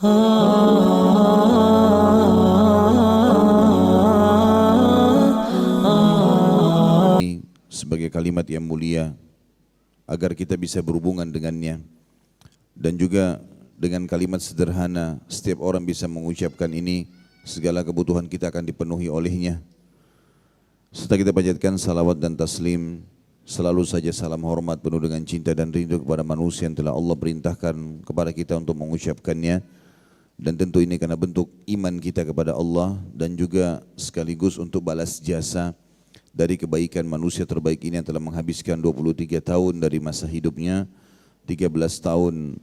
Sebagai kalimat yang mulia agar kita bisa berhubungan dengannya, dan juga dengan kalimat sederhana setiap orang bisa mengucapkan ini, segala kebutuhan kita akan dipenuhi olehnya. Serta kita panjatkan salawat dan taslim, selalu saja salam hormat penuh dengan cinta dan rindu kepada manusia yang telah Allah perintahkan kepada kita untuk mengucapkannya. Dan tentu ini karena bentuk iman kita kepada Allah dan juga sekaligus untuk balas jasa dari kebaikan manusia terbaik ini yang telah menghabiskan 23 tahun dari masa hidupnya, 13 tahun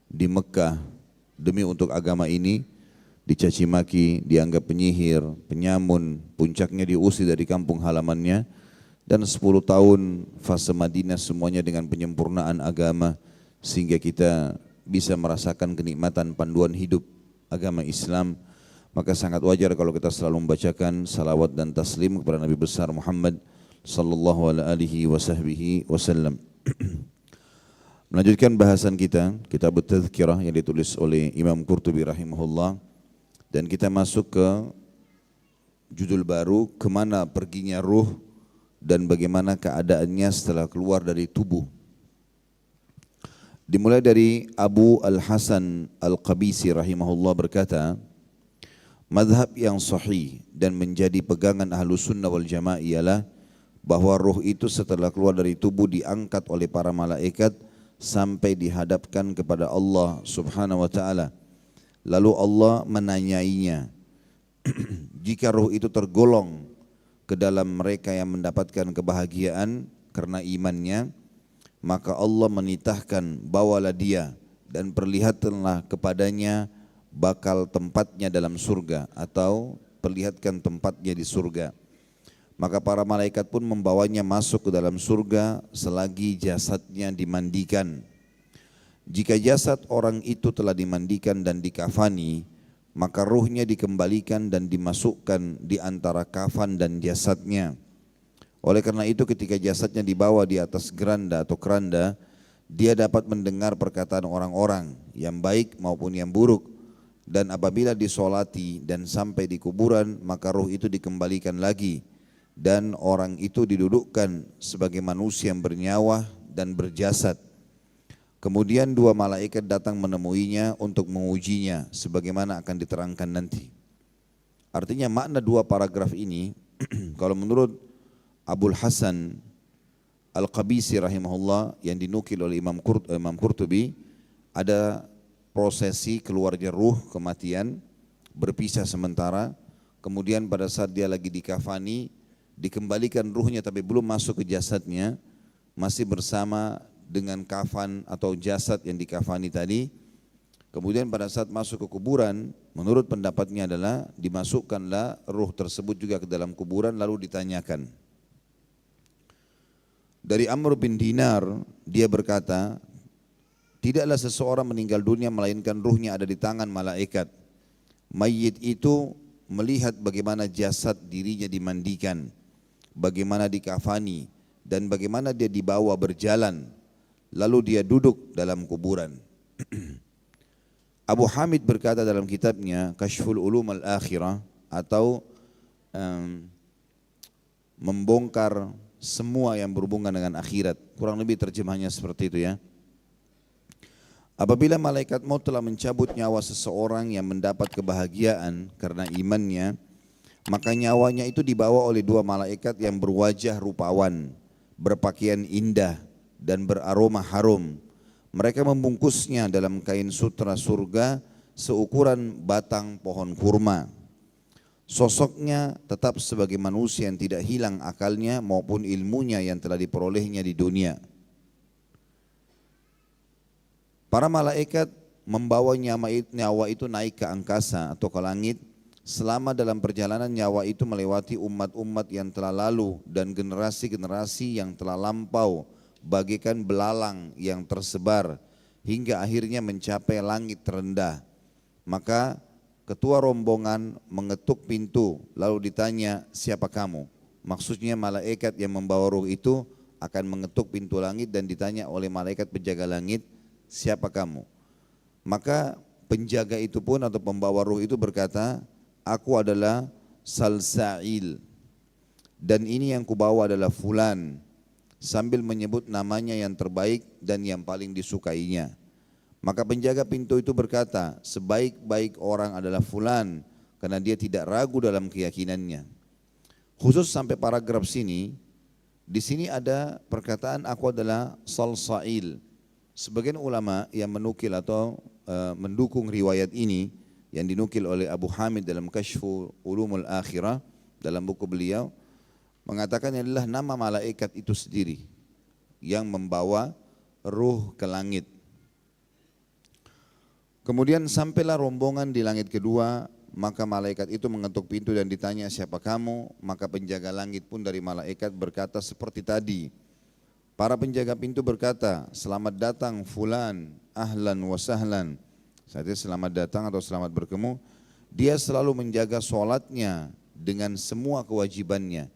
di Mekah demi untuk agama ini, dicaci maki, dianggap penyihir, penyamun, puncaknya diusir dari kampung halamannya, dan 10 tahun fase Madinah semuanya dengan penyempurnaan agama sehingga kita bisa merasakan kenikmatan panduan hidup agama Islam. Maka sangat wajar kalau kita selalu membacakan salawat dan taslim kepada Nabi besar Muhammad sallallahu alaihi wasallam. Melanjutkan bahasan kita, kitab Tadhkirah yang ditulis oleh Imam Qurtubi rahimahullah, dan kita masuk ke judul baru, kemana perginya ruh dan bagaimana keadaannya setelah keluar dari tubuh. Dimulai dari Abu Al-Hasan Al-Qabisi rahimahullah berkata, madhab yang sahih dan menjadi pegangan Ahlus Sunnah wal Jamaah ialah bahwa ruh itu setelah keluar dari tubuh diangkat oleh para malaikat sampai dihadapkan kepada Allah Subhanahu wa taala. Lalu Allah menanyainya. Jika ruh itu tergolong ke dalam mereka yang mendapatkan kebahagiaan karena imannya, maka Allah menitahkan, bawalah dia dan perlihatkanlah kepadanya bakal tempatnya dalam surga, atau perlihatkan tempatnya di surga. Maka para malaikat pun membawanya masuk ke dalam surga selagi jasadnya dimandikan. Jika jasad orang itu telah dimandikan dan dikafani, maka ruhnya dikembalikan dan dimasukkan di antara kafan dan jasadnya. Oleh karena itu ketika jasadnya dibawa di atas geranda atau keranda, dia dapat mendengar perkataan orang-orang yang baik maupun yang buruk. Dan apabila disolati dan sampai di kuburan, maka ruh itu dikembalikan lagi. Dan orang itu didudukkan sebagai manusia yang bernyawa dan berjasad. Kemudian dua malaikat datang menemuinya untuk mengujinya, sebagaimana akan diterangkan nanti. Artinya makna dua paragraf ini, kalau menurut Abul Hasan Al-Qabisi rahimahullah yang dinukil oleh Imam Qurtubi, ada prosesi keluarnya ruh, kematian, berpisah sementara, kemudian pada saat dia lagi dikafani, dikembalikan ruhnya tapi belum masuk ke jasadnya, masih bersama dengan kafan atau jasad yang dikafani tadi. Kemudian pada saat masuk ke kuburan, menurut pendapatnya adalah dimasukkanlah ruh tersebut juga ke dalam kuburan, lalu ditanyakan. Dari Amr bin Dinar, dia berkata, tidaklah seseorang meninggal dunia melainkan ruhnya ada di tangan malaikat. Mayit itu melihat bagaimana jasad dirinya dimandikan, bagaimana dikafani, dan bagaimana dia dibawa berjalan, lalu dia duduk dalam kuburan. Abu Hamid berkata dalam kitabnya Kashful Ulum Al-Akhirah, atau membongkar semua yang berhubungan dengan akhirat, kurang lebih terjemahnya seperti itu ya. Apabila malaikat maut telah mencabut nyawa seseorang yang mendapat kebahagiaan karena imannya, maka nyawanya itu dibawa oleh dua malaikat yang berwajah rupawan, berpakaian indah dan beraroma harum. Mereka membungkusnya dalam kain sutra surga seukuran batang pohon kurma. Sosoknya tetap sebagai manusia yang tidak hilang akalnya maupun ilmunya yang telah diperolehnya di dunia. Para malaikat membawa nyawa itu naik ke angkasa atau ke langit. Selama dalam perjalanan nyawa itu melewati umat-umat yang telah lalu dan generasi-generasi yang telah lampau, bagaikan belalang yang tersebar hingga akhirnya mencapai langit terendah. Maka ketua rombongan mengetuk pintu lalu ditanya, siapa kamu? Maksudnya malaikat yang membawa ruh itu akan mengetuk pintu langit dan ditanya oleh malaikat penjaga langit, siapa kamu? Maka penjaga itu pun atau pembawa ruh itu berkata, aku adalah Salsail dan ini yang kubawa adalah Fulan, sambil menyebut namanya yang terbaik dan yang paling disukainya. Maka penjaga pintu itu berkata, sebaik-baik orang adalah Fulan, karena dia tidak ragu dalam keyakinannya. Khusus sampai paragraf sini, di sini ada perkataan aku adalah Salsail. Sebagian ulama yang menukil atau mendukung riwayat ini yang dinukil oleh Abu Hamid dalam Kashfu Ulumul Akhirah dalam buku beliau mengatakan adalah nama malaikat itu sendiri yang membawa ruh ke langit. Kemudian sampailah rombongan di langit kedua, maka malaikat itu mengetuk pintu dan ditanya siapa kamu, maka penjaga langit pun dari malaikat berkata seperti tadi. Para penjaga pintu berkata, selamat datang fulan, ahlan wa sahlan. Saatnya selamat datang atau selamat bertemu. Dia selalu menjaga sholatnya dengan semua kewajibannya.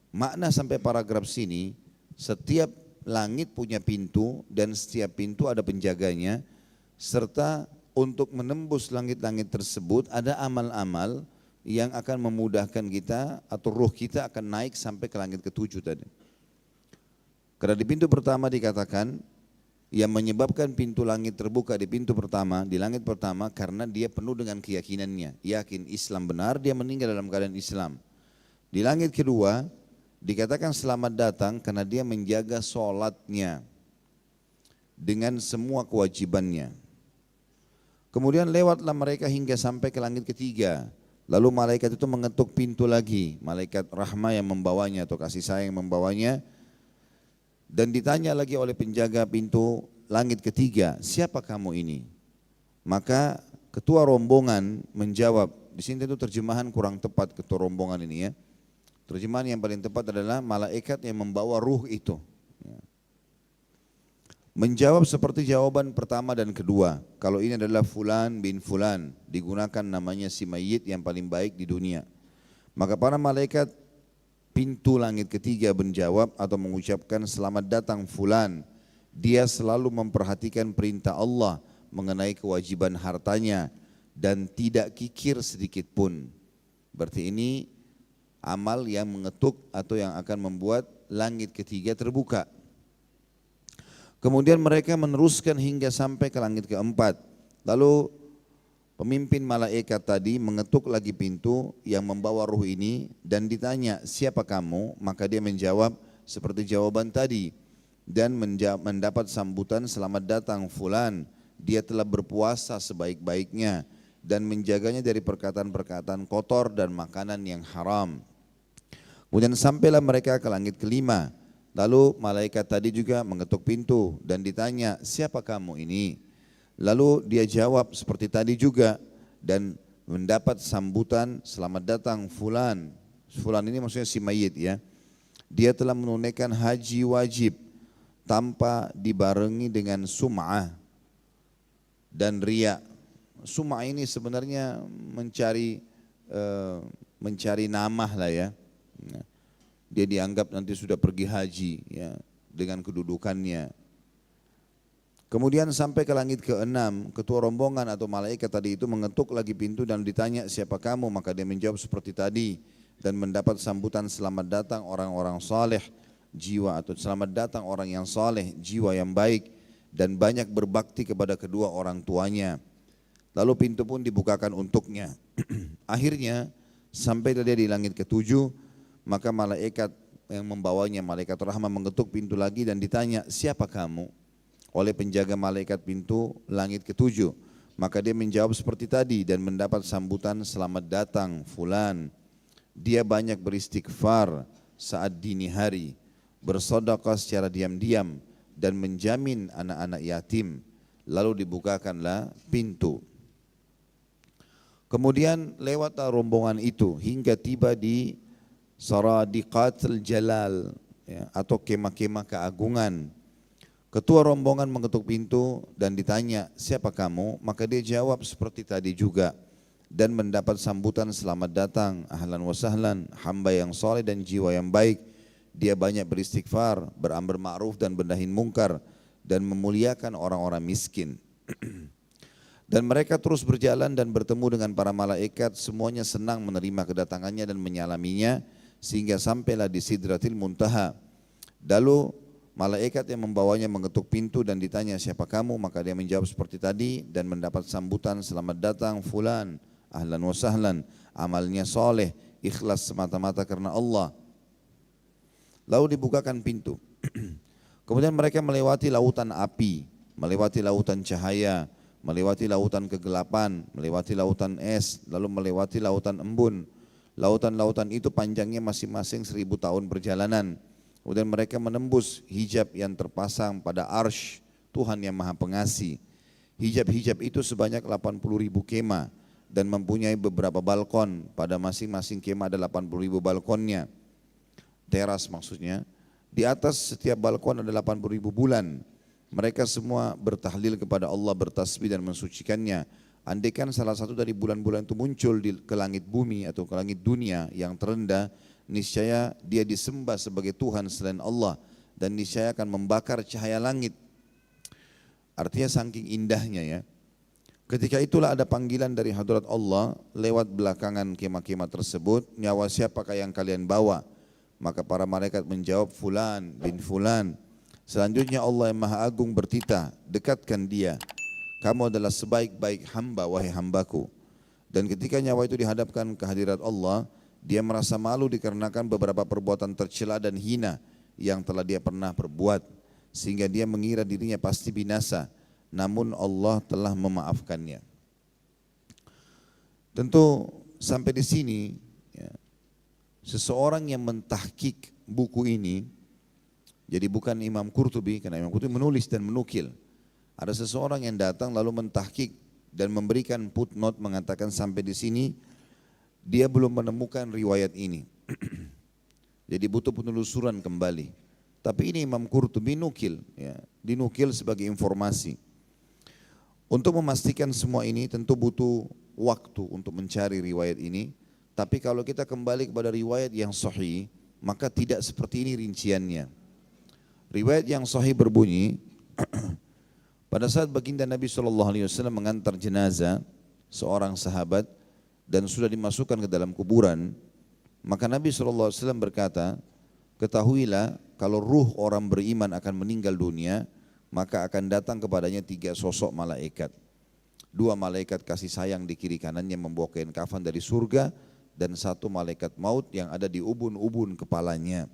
Makna sampai paragraf sini, setiap langit punya pintu dan setiap pintu ada penjaganya. Serta untuk menembus langit-langit tersebut ada amal-amal yang akan memudahkan kita atau ruh kita akan naik sampai ke langit ketujuh tadi. Karena di pintu pertama dikatakan yang menyebabkan pintu langit terbuka di pintu pertama, di langit pertama karena dia penuh dengan keyakinannya, yakin Islam benar, dia meninggal dalam keadaan Islam. Di langit kedua dikatakan selamat datang karena dia menjaga sholatnya dengan semua kewajibannya. Kemudian lewatlah mereka hingga sampai ke langit ketiga. Lalu malaikat itu mengetuk pintu lagi, malaikat rahmah yang membawanya atau kasih sayang yang membawanya. Dan ditanya lagi oleh penjaga pintu langit ketiga, siapa kamu ini? Maka ketua rombongan menjawab, di sini itu terjemahan kurang tepat ketua rombongan ini ya. Terjemahan yang paling tepat adalah malaikat yang membawa ruh itu. Menjawab seperti jawaban pertama dan kedua, kalau ini adalah Fulan bin Fulan, digunakan namanya si mayit yang paling baik di dunia. Maka para malaikat pintu langit ketiga menjawab atau mengucapkan selamat datang Fulan. Dia selalu memperhatikan perintah Allah mengenai kewajiban hartanya dan tidak kikir sedikit pun. Berarti ini amal yang mengetuk atau yang akan membuat langit ketiga terbuka. Kemudian mereka meneruskan hingga sampai ke langit keempat. Lalu pemimpin malaikat tadi mengetuk lagi pintu yang membawa ruh ini dan ditanya siapa kamu, maka dia menjawab seperti jawaban tadi dan mendapat sambutan selamat datang Fulan, dia telah berpuasa sebaik-baiknya dan menjaganya dari perkataan-perkataan kotor dan makanan yang haram. Kemudian sampailah mereka ke langit kelima, lalu malaikat tadi juga mengetuk pintu dan ditanya siapa kamu ini. Lalu dia jawab seperti tadi juga dan mendapat sambutan selamat datang Fulan. Fulan ini maksudnya si mayit ya. Dia telah menunaikan haji wajib tanpa dibarengi dengan sum'ah dan riya. Sum'ah ini sebenarnya mencari nama lah ya. Dia dianggap nanti sudah pergi haji ya dengan kedudukannya. Kemudian sampai ke langit ke-6, ketua rombongan atau malaikat tadi itu mengetuk lagi pintu dan ditanya siapa kamu, maka dia menjawab seperti tadi dan mendapat sambutan selamat datang orang-orang saleh jiwa atau selamat datang orang yang saleh jiwa yang baik dan banyak berbakti kepada kedua orang tuanya. Lalu pintu pun dibukakan untuknya. Akhirnya sampai dia di langit ke-7, maka malaikat yang membawanya, malaikat rahmah mengetuk pintu lagi dan ditanya siapa kamu oleh penjaga malaikat pintu langit ke-7. Maka dia menjawab seperti tadi dan mendapat sambutan selamat datang Fulan. Dia banyak beristighfar saat dini hari, bersedekah secara diam-diam dan menjamin anak-anak yatim. Lalu dibukakanlah pintu. Kemudian lewatlah rombongan itu hingga tiba di Saradiqatul Jalal ya, atau kemah-kemah keagungan. Ketua rombongan mengetuk pintu dan ditanya siapa kamu, maka dia jawab seperti tadi juga dan mendapat sambutan selamat datang ahlan wa sahlan, hamba yang soleh dan jiwa yang baik. Dia banyak beristighfar, beramar ma'ruf dan bernahi mungkar dan memuliakan orang-orang miskin. Dan mereka terus berjalan dan bertemu dengan para malaikat, semuanya senang menerima kedatangannya dan menyalaminya, sehingga sampailah di Sidratil Muntaha. Lalu malaikat yang membawanya mengetuk pintu dan ditanya, siapa kamu? Maka dia menjawab seperti tadi dan mendapat sambutan, selamat datang fulan, ahlan wa sahlan, amalnya soleh, ikhlas semata-mata karena Allah. Lalu dibukakan pintu. Kemudian mereka melewati lautan api, melewati lautan cahaya, melewati lautan kegelapan, melewati lautan es, lalu melewati lautan embun. Lautan-lautan itu panjangnya masing-masing 1000 tahun perjalanan. Kemudian mereka menembus hijab yang terpasang pada arsy Tuhan yang Maha Pengasih. Hijab-hijab itu sebanyak 80.000 kemah dan mempunyai beberapa balkon. Pada masing-masing kemah ada 80.000 balkonnya, teras maksudnya. Di atas setiap balkon ada 80.000 bulan. Mereka semua bertahlil kepada Allah, bertasbih dan mensucikannya. Andaikan salah satu dari bulan-bulan itu muncul ke langit bumi atau ke langit dunia yang terendah, niscaya dia disembah sebagai Tuhan selain Allah dan niscaya akan membakar cahaya langit. Artinya saking indahnya ya. Ketika itulah ada panggilan dari hadrat Allah lewat belakangan kemah-kemah tersebut, nyawa siapakah yang kalian bawa? Maka para malaikat menjawab, fulan bin fulan. Selanjutnya Allah yang Maha Agung bertitah, dekatkan dia. Kamu adalah sebaik-baik hamba, wahai hambaku. Dan ketika nyawa itu dihadapkan ke hadirat Allah, dia merasa malu dikarenakan beberapa perbuatan tercela dan hina yang telah dia pernah perbuat. Sehingga dia mengira dirinya pasti binasa. Namun Allah telah memaafkannya. Tentu sampai di sini, ya, seseorang yang mentahkik buku ini, jadi bukan Imam Qurtubi, karena Imam Qurtubi menulis dan menukil. Ada seseorang yang datang lalu mentahkik dan memberikan footnote mengatakan sampai di sini dia belum menemukan riwayat ini. Jadi butuh penelusuran kembali. Tapi ini Imam Qurtubi nukil, ya, dinukil sebagai informasi. Untuk memastikan semua ini tentu butuh waktu untuk mencari riwayat ini. Tapi kalau kita kembali kepada riwayat yang sahih, maka tidak seperti ini rinciannya. Riwayat yang sahih berbunyi, pada saat baginda Nabi SAW mengantar jenazah seorang sahabat dan sudah dimasukkan ke dalam kuburan, maka Nabi SAW berkata, ketahuilah kalau ruh orang beriman akan meninggal dunia, maka akan datang kepadanya 3 sosok malaikat. 2 malaikat kasih sayang di kiri kanannya membawa kain kafan dari surga, dan 1 malaikat maut yang ada di ubun-ubun kepalanya.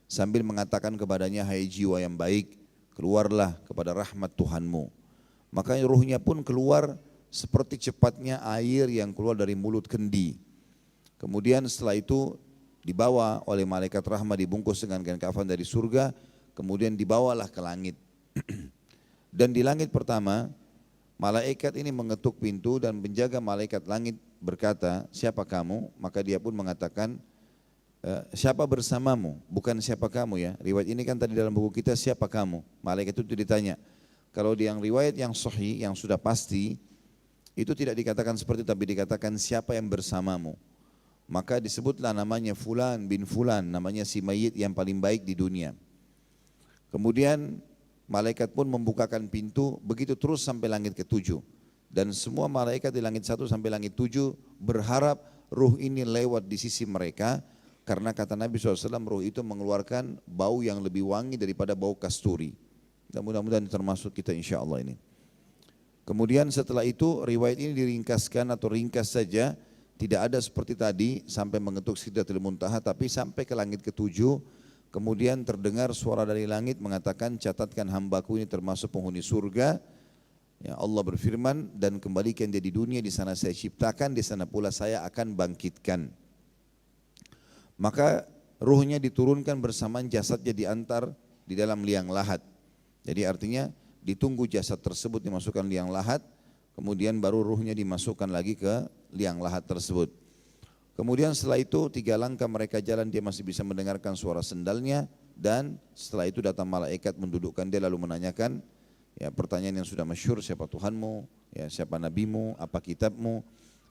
Sambil mengatakan kepadanya, hai jiwa yang baik, keluarlah kepada rahmat Tuhanmu. Maka ruhnya pun keluar seperti cepatnya air yang keluar dari mulut kendi. Kemudian setelah itu dibawa oleh malaikat rahmat dibungkus dengan kain kafan dari surga, kemudian dibawalah ke langit. Dan di langit pertama, malaikat ini mengetuk pintu dan penjaga malaikat langit berkata, siapa kamu? Maka dia pun mengatakan, siapa bersamamu, bukan siapa kamu ya. Riwayat ini kan tadi dalam buku kita siapa kamu. Malaikat itu ditanya. Kalau di yang riwayat yang sahih, yang sudah pasti, itu tidak dikatakan seperti itu, tapi dikatakan siapa yang bersamamu. Maka disebutlah namanya fulan bin fulan, namanya si mayit yang paling baik di dunia. Kemudian malaikat pun membukakan pintu, begitu terus sampai langit ke-7. Dan semua malaikat di langit 1 sampai langit 7 berharap ruh ini lewat di sisi mereka. Karena kata Nabi SAW, ruh itu mengeluarkan bau yang lebih wangi daripada bau kasturi. Dan mudah-mudahan termasuk kita insya Allah ini. Kemudian setelah itu riwayat ini diringkaskan atau ringkas saja. Tidak ada seperti tadi sampai mengetuk Sidratul Muntaha, tapi sampai ke langit ke-7. Kemudian terdengar suara dari langit mengatakan, catatkan hambaku ini termasuk penghuni surga. Ya, Allah berfirman, dan kembalikan dia di dunia, di sana saya ciptakan, di sana pula saya akan bangkitkan. Maka ruhnya diturunkan bersamaan jasadnya diantar di dalam liang lahat. Jadi artinya ditunggu jasad tersebut dimasukkan liang lahat, kemudian baru ruhnya dimasukkan lagi ke liang lahat tersebut. Kemudian setelah itu 3 langkah mereka jalan, dia masih bisa mendengarkan suara sendalnya, dan setelah itu datang malaikat mendudukkan dia lalu menanyakan ya pertanyaan yang sudah masyhur, siapa Tuhanmu, ya siapa nabimu, apa kitabmu.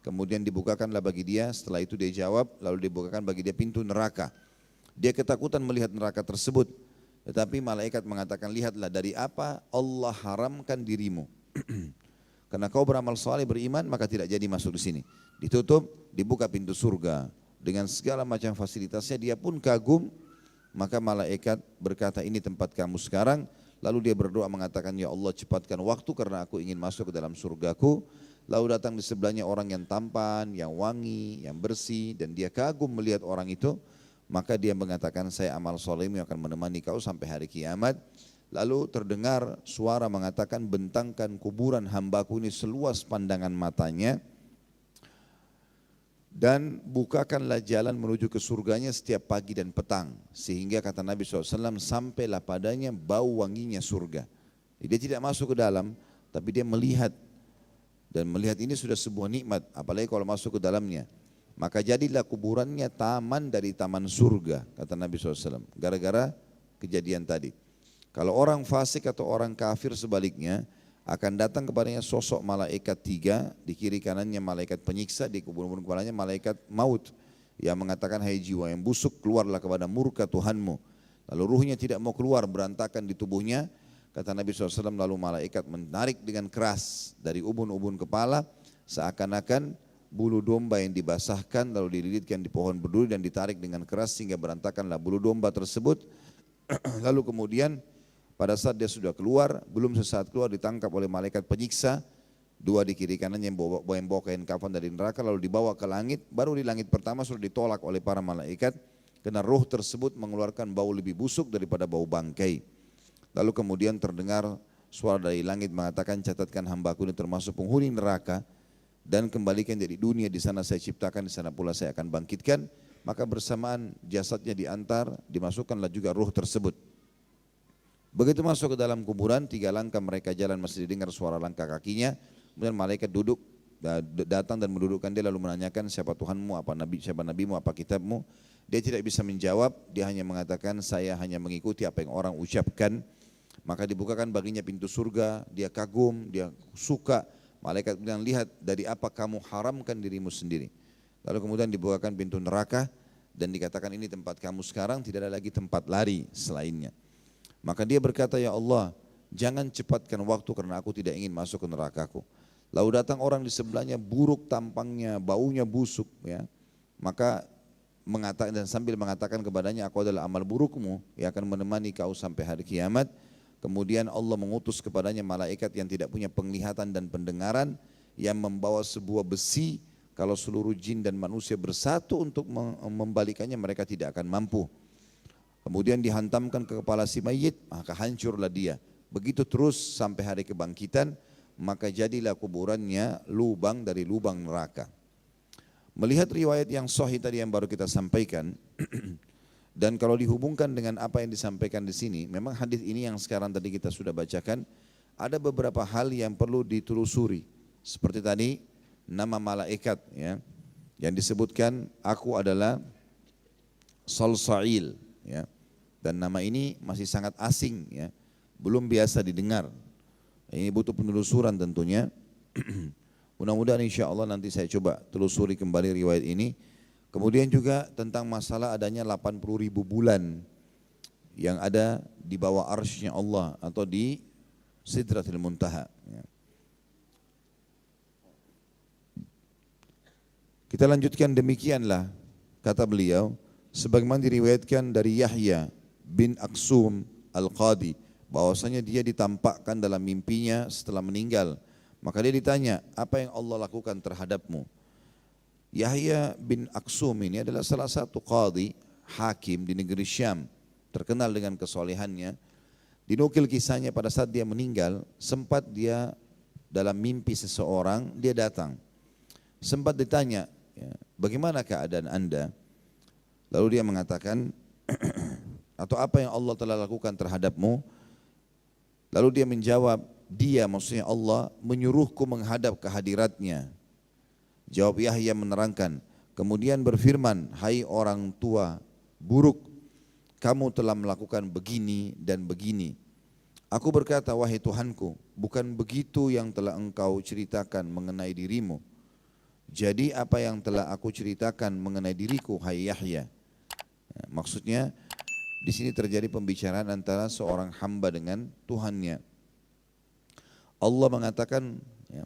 Kemudian dibukakanlah bagi dia, setelah itu dia jawab, lalu dibukakan bagi dia pintu neraka. Dia ketakutan melihat neraka tersebut, tetapi malaikat mengatakan, lihatlah dari apa Allah haramkan dirimu. Karena kau beramal saleh beriman maka tidak jadi masuk di sini. Ditutup, dibuka pintu surga dengan segala macam fasilitasnya. Dia pun kagum. Maka malaikat berkata, ini tempat kamu sekarang. Lalu dia berdoa mengatakan, ya Allah cepatkan waktu karena aku ingin masuk ke dalam surgaku. Lalu datang di sebelahnya orang yang tampan, yang wangi, yang bersih, dan dia kagum melihat orang itu. Maka dia mengatakan, saya amal solehmu yang akan menemani kau sampai hari kiamat. Lalu terdengar suara mengatakan, bentangkan kuburan hambaku ini seluas pandangan matanya. Dan bukakanlah jalan menuju ke surganya setiap pagi dan petang. Sehingga kata Nabi SAW, sampailah padanya bau wanginya surga. Dia tidak masuk ke dalam, tapi dia melihat. Dan melihat ini sudah sebuah nikmat, apalagi kalau masuk ke dalamnya. Maka jadilah kuburannya taman dari taman surga, kata Nabi SAW. Gara-gara kejadian tadi. Kalau orang fasik atau orang kafir sebaliknya, akan datang kepadanya sosok malaikat 3, di kiri kanannya malaikat penyiksa, di kubur-kubur kepalanya malaikat maut yang mengatakan, hai jiwa yang busuk, keluarlah kepada murka Tuhanmu. Lalu ruhnya tidak mau keluar, berantakan di tubuhnya. Kata Nabi SAW, lalu malaikat menarik dengan keras dari ubun-ubun kepala, seakan-akan bulu domba yang dibasahkan lalu dililitkan di pohon berduri dan ditarik dengan keras sehingga berantakanlah bulu domba tersebut. Lalu kemudian pada saat dia sudah keluar, belum sesaat keluar ditangkap oleh malaikat penyiksa, 2 di kiri kanannya yang bawa kain kafan dari neraka, lalu dibawa ke langit. Baru di langit pertama sudah ditolak oleh para malaikat karena roh tersebut mengeluarkan bau lebih busuk daripada bau bangkai. Lalu kemudian terdengar suara dari langit mengatakan, catatkan hambaku ini termasuk penghuni neraka dan kembalikan dia di dunia, di sana saya ciptakan, di sana pula saya akan bangkitkan. Maka bersamaan jasadnya diantar, dimasukkanlah juga ruh tersebut. Begitu masuk ke dalam kuburan, 3 langkah mereka jalan masih didengar suara langkah kakinya. Kemudian malaikat duduk, datang dan mendudukkan dia lalu menanyakan, siapa Tuhanmu, apa nabi, siapa nabimu, apa kitabmu. Dia tidak bisa menjawab, dia hanya mengatakan, saya hanya mengikuti apa yang orang ucapkan. Maka dibukakan baginya pintu surga, dia kagum, dia suka. Malaikat bilang, lihat dari apa kamu haramkan dirimu sendiri. Lalu kemudian dibukakan pintu neraka dan dikatakan, ini tempat kamu sekarang, tidak ada lagi tempat lari selainnya. Maka dia berkata, ya Allah, jangan cepatkan waktu karena aku tidak ingin masuk ke nerakaku. Lalu datang orang di sebelahnya, buruk tampangnya, baunya busuk, ya. Maka mengatakan dan sambil mengatakan kepadanya, aku adalah amal burukmu yang akan menemani kau sampai hari kiamat. Kemudian Allah mengutus kepadanya malaikat yang tidak punya penglihatan dan pendengaran, yang membawa sebuah besi. Kalau seluruh jin dan manusia bersatu untuk membalikannya, mereka tidak akan mampu. Kemudian dihantamkan ke kepala si mayit, maka hancurlah dia. Begitu terus sampai hari kebangkitan, maka jadilah kuburannya lubang dari lubang neraka. Melihat riwayat yang sahih tadi yang baru kita sampaikan, dan kalau dihubungkan dengan apa yang disampaikan di sini, memang hadis ini yang sekarang tadi kita sudah bacakan, ada beberapa hal yang perlu ditelusuri. Seperti tadi, nama malaikat ya, yang disebutkan, aku adalah Salsail. Ya. Dan nama ini masih sangat asing, ya. Belum biasa didengar. Ini butuh penelusuran tentunya. Mudah-mudahan insya Allah nanti saya coba telusuri kembali riwayat ini. Kemudian juga tentang masalah adanya 80.000 bulan yang ada di bawah arsy-Nya Allah atau di Sidratil Muntaha. Ya. Kita lanjutkan, demikianlah kata beliau, sebagaimana diriwayatkan dari Yahya bin Aksum Al-Qadi, bahwasanya dia ditampakkan dalam mimpinya setelah meninggal. Maka dia ditanya, apa yang Allah lakukan terhadapmu? Yahya bin Aksum ini adalah salah satu qadi, hakim di negeri Syam, terkenal dengan kesolehannya. Dinukil kisahnya pada saat dia meninggal, sempat dia dalam mimpi seseorang, dia datang. Sempat ditanya, ya, bagaimana keadaan anda? Lalu dia mengatakan, atau apa yang Allah telah lakukan terhadapmu? Lalu dia menjawab, dia maksudnya Allah menyuruhku menghadap ke hadiratnya. Jawab Yahya menerangkan, kemudian berfirman, hai orang tua buruk, kamu telah melakukan begini dan begini. Aku berkata, wahai Tuhanku, bukan begitu yang telah engkau ceritakan mengenai dirimu. Jadi apa yang telah aku ceritakan mengenai diriku, hai Yahya? Maksudnya di sini terjadi pembicaraan antara seorang hamba dengan Tuhannya. Allah mengatakan, ya,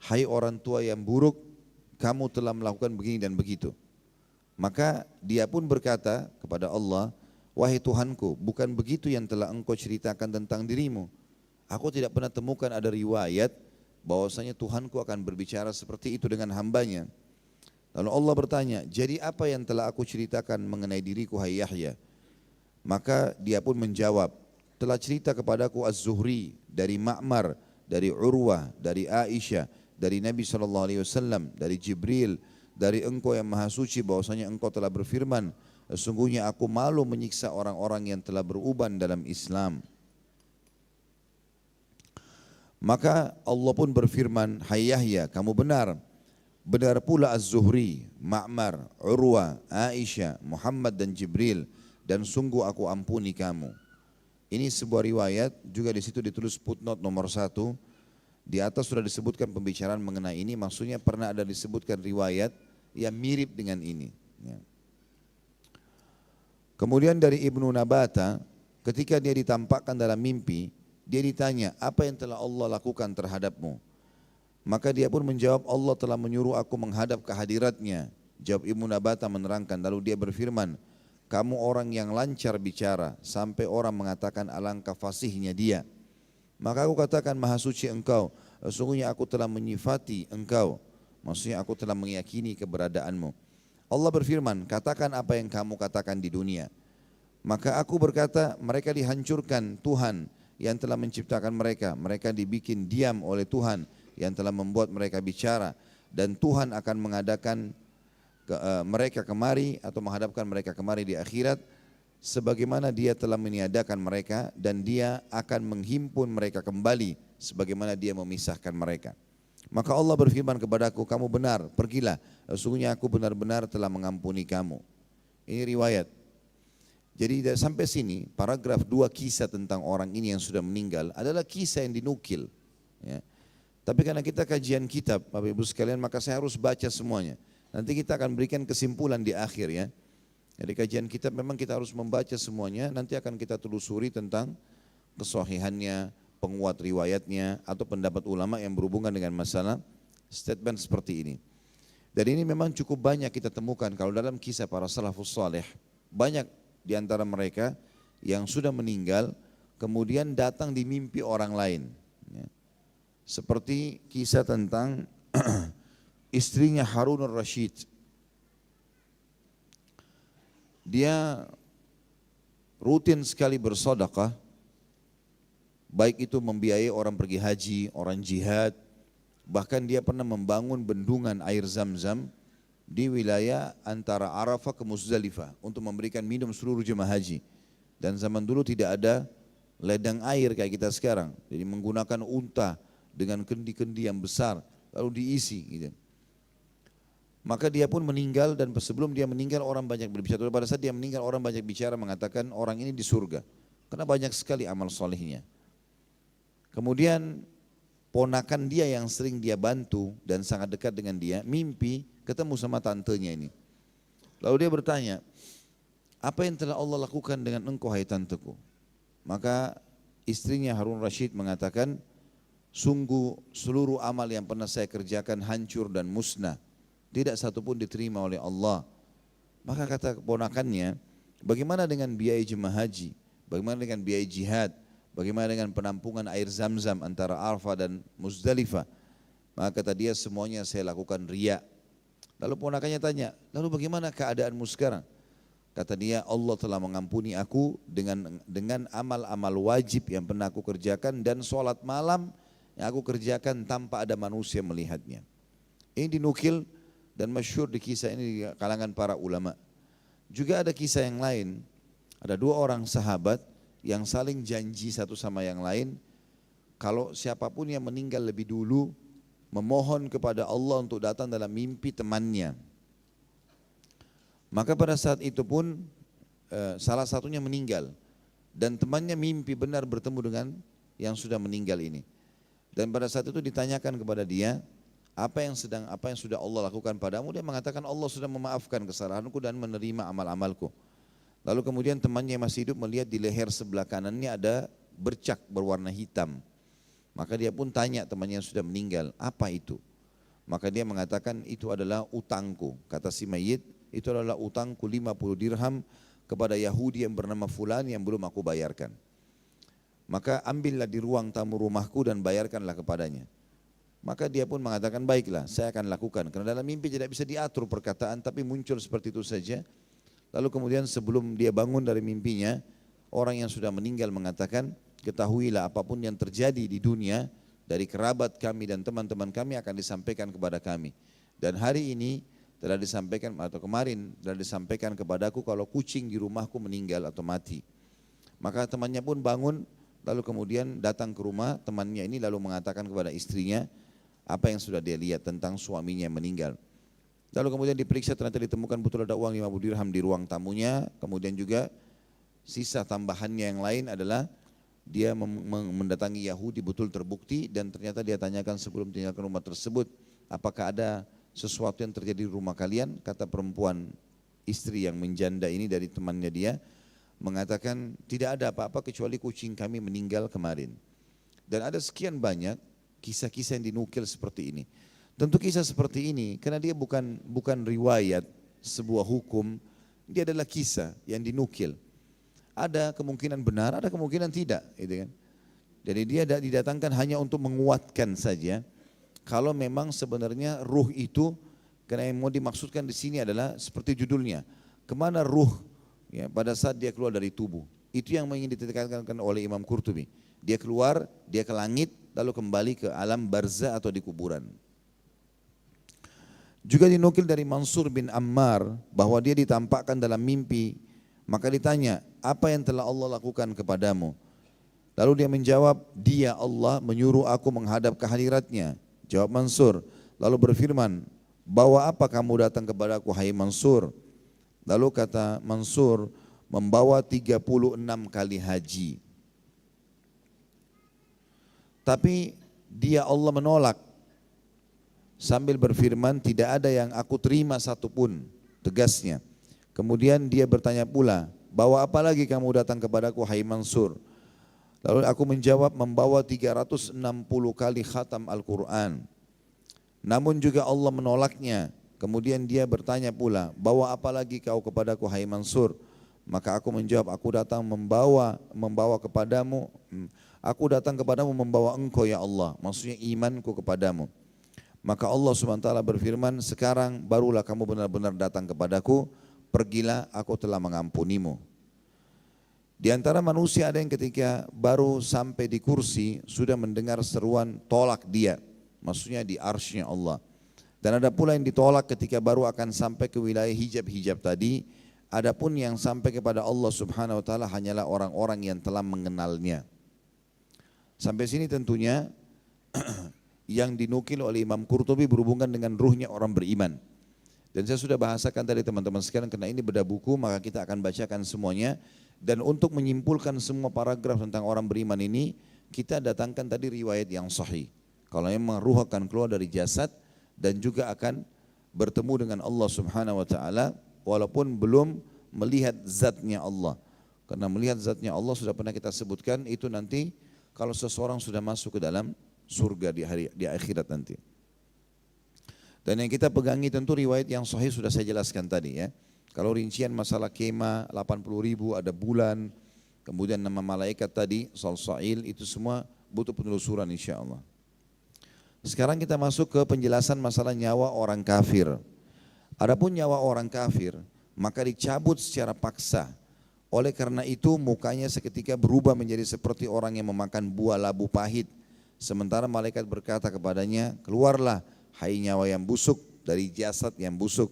hai orang tua yang buruk, kamu telah melakukan begini dan begitu. Maka dia pun berkata kepada Allah, wahai Tuhanku, bukan begitu yang telah engkau ceritakan tentang dirimu. Aku tidak pernah temukan ada riwayat bahwasanya Tuhanku akan berbicara seperti itu dengan hambanya. Lalu Allah bertanya, jadi apa yang telah aku ceritakan mengenai diriku hai Yahya? Maka dia pun menjawab, telah cerita kepadaku Az-Zuhri dari Ma'mar, dari Urwah, dari Aisyah, dari Nabi SAW, dari Jibril, dari engkau yang maha suci bahwasanya engkau telah berfirman, sesungguhnya aku malu menyiksa orang-orang yang telah beruban dalam Islam. Maka Allah pun berfirman, hai Yahya, kamu benar. Benar pula Az-Zuhri, Ma'mar, Urwah, Aisyah, Muhammad dan Jibril, dan sungguh aku ampuni kamu. Ini sebuah riwayat, juga di situ ditulis footnote nomor 1. Di atas sudah disebutkan pembicaraan mengenai ini, maksudnya pernah ada disebutkan riwayat yang mirip dengan ini. Ya. Kemudian dari Ibnu Nabata, ketika dia ditampakkan dalam mimpi, dia ditanya, apa yang telah Allah lakukan terhadapmu? Maka dia pun menjawab, Allah telah menyuruh aku menghadap ke hadiratnya. Jawab Ibnu Nabata menerangkan, lalu dia berfirman, kamu orang yang lancar bicara, sampai orang mengatakan alangkah fasihnya dia. Maka aku katakan, maha suci engkau, sesungguhnya aku telah menyifati engkau. Maksudnya aku telah meyakini keberadaanmu. Allah berfirman, katakan apa yang kamu katakan di dunia. Maka aku berkata, mereka dihancurkan Tuhan yang telah menciptakan mereka. Mereka dibikin diam oleh Tuhan yang telah membuat mereka bicara. Dan Tuhan akan mengadakan mereka kemari atau menghadapkan mereka kemari di akhirat sebagaimana dia telah meniadakan mereka, dan dia akan menghimpun mereka kembali sebagaimana dia memisahkan mereka. Maka Allah berfirman kepadaku, kamu benar, pergilah, sesungguhnya aku benar-benar telah mengampuni kamu. Ini riwayat. Jadi sampai sini paragraf 2 kisah tentang orang ini yang sudah meninggal adalah kisah yang dinukil, ya. Tapi karena kita kajian kitab Bapak Ibu sekalian, maka saya harus baca semuanya. Nanti kita akan berikan kesimpulan di akhir, ya. Jadi kajian kitab memang kita harus membaca semuanya. Nanti akan kita telusuri tentang kesahihannya, penguat riwayatnya, atau pendapat ulama yang berhubungan dengan masalah statement seperti ini. Dan ini memang cukup banyak kita temukan kalau dalam kisah para salafus saleh. Banyak di antara mereka yang sudah meninggal kemudian datang di mimpi orang lain, ya. Seperti kisah tentang istrinya Harun al-Rashid. Dia rutin sekali bersedekah, baik itu membiayai orang pergi haji, orang jihad, bahkan dia pernah membangun bendungan air Zam-Zam di wilayah antara Arafah ke Muzdalifah untuk memberikan minum seluruh jemaah haji. Dan zaman dulu tidak ada ledang air kayak kita sekarang, jadi menggunakan unta dengan kendi-kendi yang besar lalu diisi gitu. Maka dia pun meninggal, dan sebelum dia meninggal orang banyak berbicara. Pada saat dia meninggal orang banyak bicara mengatakan orang ini di surga karena banyak sekali amal solehnya. Kemudian ponakan dia yang sering dia bantu dan sangat dekat dengan dia mimpi ketemu sama tantenya ini. Lalu dia bertanya, apa yang telah Allah lakukan dengan engkau hai tanteku? Maka istrinya Harun Rashid mengatakan, sungguh seluruh amal yang pernah saya kerjakan hancur dan musnah. Tidak satu pun diterima oleh Allah. Maka kata keponakannya, bagaimana dengan biaya jemaah haji? Bagaimana dengan biaya jihad? Bagaimana dengan penampungan air Zam-Zam antara Arafah dan Muzdalifah? Maka kata dia, semuanya saya lakukan riya. Lalu ponakannya tanya, lalu bagaimana keadaanmu sekarang? Kata dia, Allah telah mengampuni aku dengan amal-amal wajib yang pernah aku kerjakan dan sholat malam yang aku kerjakan tanpa ada manusia melihatnya. Ini dinukil dan masyhur di kisah ini di kalangan para ulama. Juga ada kisah yang lain, ada 2 orang sahabat yang saling janji satu sama yang lain, kalau siapapun yang meninggal lebih dulu memohon kepada Allah untuk datang dalam mimpi temannya. Maka pada saat itu pun salah satunya meninggal dan temannya mimpi benar bertemu dengan yang sudah meninggal ini. Dan pada saat itu ditanyakan kepada dia, apa yang sudah Allah lakukan padamu? Dia mengatakan, Allah sudah memaafkan kesalahanku dan menerima amal-amalku. Lalu kemudian temannya yang masih hidup melihat di leher sebelah kanannya ada bercak berwarna hitam. Maka dia pun tanya temannya yang sudah meninggal, apa itu? Maka dia mengatakan itu adalah utangku. Kata si mayit, itu adalah utangku 50 dirham kepada Yahudi yang bernama Fulan yang belum aku bayarkan. Maka ambillah di ruang tamu rumahku dan bayarkanlah kepadanya. Maka dia pun mengatakan baiklah saya akan lakukan. Karena dalam mimpi tidak bisa diatur perkataan tapi muncul seperti itu saja. Lalu kemudian sebelum dia bangun dari mimpinya, orang yang sudah meninggal mengatakan, ketahuilah apapun yang terjadi di dunia dari kerabat kami dan teman-teman kami akan disampaikan kepada kami. Dan hari ini telah disampaikan atau kemarin telah disampaikan kepadaku kalau kucing di rumahku meninggal atau mati. Maka temannya pun bangun lalu kemudian datang ke rumah temannya ini lalu mengatakan kepada istrinya apa yang sudah dia lihat tentang suaminya yang meninggal. Lalu kemudian diperiksa ternyata ditemukan betul ada uang 50 dirham di ruang tamunya. Kemudian juga sisa tambahannya yang lain adalah dia mendatangi Yahudi betul terbukti dan ternyata dia tanyakan sebelum tinggalkan rumah tersebut, apakah ada sesuatu yang terjadi di rumah kalian? Kata perempuan istri yang menjanda ini dari temannya dia mengatakan tidak ada apa-apa kecuali kucing kami meninggal kemarin. Dan ada sekian banyak kisah-kisah yang dinukil seperti ini. Tentu kisah seperti ini karena dia bukan riwayat sebuah hukum, dia adalah kisah yang dinukil. Ada kemungkinan benar, ada kemungkinan tidak, gitu kan. Jadi dia didatangkan hanya untuk menguatkan saja. Kalau memang sebenarnya ruh itu, karena yang mau dimaksudkan di sini adalah seperti judulnya, kemana ruh ya, pada saat dia keluar dari tubuh. Itu yang ingin ditekankan oleh Imam Qurtubi. Dia keluar, dia ke langit, lalu kembali ke alam barzah atau di kuburan. Juga dinukil dari Mansur bin Ammar bahwa dia ditampakkan dalam mimpi. Maka ditanya, apa yang telah Allah lakukan kepadamu? Lalu dia menjawab, dia Allah menyuruh aku menghadap ke hadiratnya. Jawab Mansur, lalu berfirman, bawa apa kamu datang kepadaku hai Mansur? Lalu kata Mansur, membawa 36 kali haji. Tapi dia Allah menolak. Sambil berfirman, tidak ada yang aku terima satupun, tegasnya. Kemudian dia bertanya pula, bawa apa lagi kamu datang kepadaku hai Mansur? Lalu aku menjawab, membawa 360 kali khatam Al-Quran. Namun juga Allah menolaknya. Kemudian dia bertanya pula, bawa apa lagi kau kepadaku hai Mansur? Maka aku menjawab, aku datang membawa kepadamu, aku datang kepadamu membawa engkau ya Allah, maksudnya imanku kepadamu. Maka Allah SWT berfirman, sekarang barulah kamu benar-benar datang kepadaku, pergilah aku telah mengampunimu. Di antara manusia ada yang ketika baru sampai di kursi sudah mendengar seruan tolak dia, maksudnya di arsy-Nya Allah. Dan ada pula yang ditolak ketika baru akan sampai ke wilayah hijab-hijab tadi. Adapun yang sampai kepada Allah Subhanahu wa taala hanyalah orang-orang yang telah mengenalnya. Sampai sini tentunya yang dinukil oleh Imam Qurtubi berhubungan dengan ruhnya orang beriman. Dan saya sudah bahasakan tadi teman-teman sekalian, karena ini beda buku maka kita akan bacakan semuanya. Dan untuk menyimpulkan semua paragraf tentang orang beriman ini, kita datangkan tadi riwayat yang sahih. Kalau memang ruh akan keluar dari jasad dan juga akan bertemu dengan Allah Subhanahu wa taala walaupun belum melihat zatnya Allah. Karena melihat zatnya Allah sudah pernah kita sebutkan, itu nanti kalau seseorang sudah masuk ke dalam surga di akhirat nanti. Dan yang kita pegangi tentu riwayat yang sahih sudah saya jelaskan tadi ya. Kalau rincian masalah kema 80.000, ada bulan, kemudian nama malaikat tadi, Salsail, itu semua butuh penelusuran insya Allah. Sekarang kita masuk ke penjelasan masalah nyawa orang kafir. Adapun nyawa orang kafir, maka dicabut secara paksa. Oleh karena itu mukanya seketika berubah menjadi seperti orang yang memakan buah labu pahit. Sementara malaikat berkata kepadanya, keluarlah hai nyawa yang busuk dari jasad yang busuk.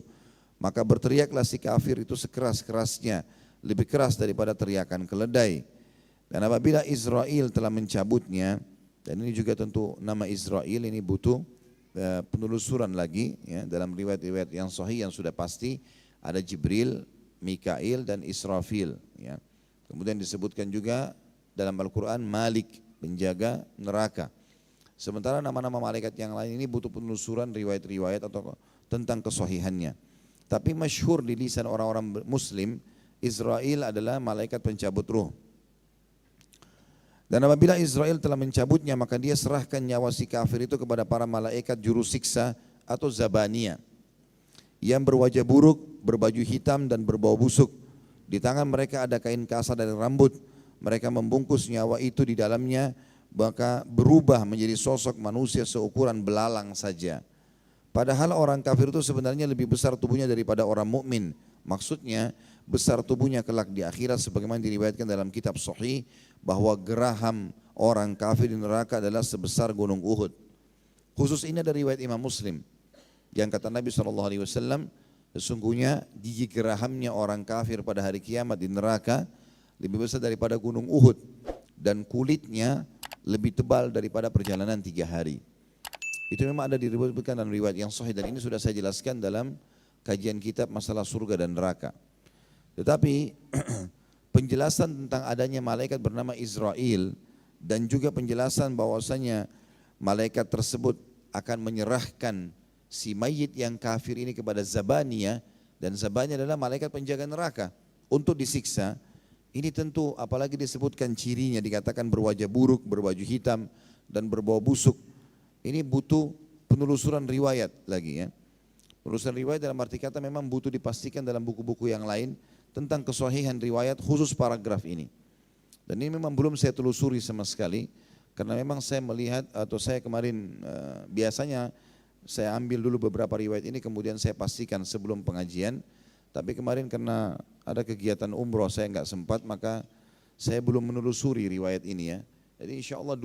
Maka berteriaklah si kafir itu sekeras-kerasnya, lebih keras daripada teriakan keledai. Dan apabila Israel telah mencabutnya, dan ini juga tentu nama Israel ini butuh penelusuran lagi ya, dalam riwayat-riwayat yang sahih yang sudah pasti ada Jibril, Mikail dan Israfil ya. Kemudian disebutkan juga dalam Al-Quran Malik, penjaga neraka. Sementara nama-nama malaikat yang lain ini butuh penelusuran riwayat-riwayat atau tentang kesahihannya. Tapi masyhur di lisan orang-orang muslim, Israel adalah malaikat pencabut ruh. Dan apabila Israel telah mencabutnya, maka dia serahkan nyawa si kafir itu kepada para malaikat juru siksa atau Zabaniya yang berwajah buruk, berbaju hitam dan berbau busuk. Di tangan mereka ada kain kasar dari rambut. Mereka membungkus nyawa itu di dalamnya, maka berubah menjadi sosok manusia seukuran belalang saja. Padahal orang kafir itu sebenarnya lebih besar tubuhnya daripada orang mukmin. Maksudnya besar tubuhnya kelak di akhirat, sebagaimana diriwayatkan dalam kitab Sahih bahwa geraham orang kafir di neraka adalah sebesar gunung Uhud. Khusus ini ada riwayat Imam Muslim yang kata Nabi SAW, sesungguhnya gigi gerahamnya orang kafir pada hari kiamat di neraka lebih besar daripada gunung Uhud, dan kulitnya lebih tebal daripada perjalanan 3 hari. Itu memang ada diriwayatkan dalam riwayat yang sahih, dan ini sudah saya jelaskan dalam kajian kitab masalah surga dan neraka. Tetapi penjelasan tentang adanya malaikat bernama Israel dan juga penjelasan bahwasanya malaikat tersebut akan menyerahkan si mayit yang kafir ini kepada Zabaniya, dan Zabaniya adalah malaikat penjaga neraka untuk disiksa. Ini tentu apalagi disebutkan cirinya, dikatakan berwajah buruk, berbaju hitam dan berbau busuk. Ini butuh penelusuran riwayat lagi ya. Penelusuran riwayat dalam arti kata memang butuh dipastikan dalam buku-buku yang lain tentang kesahihan riwayat khusus paragraf ini. Dan ini memang belum saya telusuri sama sekali, karena memang saya melihat atau saya kemarin biasanya saya ambil dulu beberapa riwayat ini kemudian saya pastikan sebelum pengajian. Tapi kemarin karena ada kegiatan umroh saya nggak sempat, maka saya belum menelusuri riwayat ini ya. Jadi insya Allah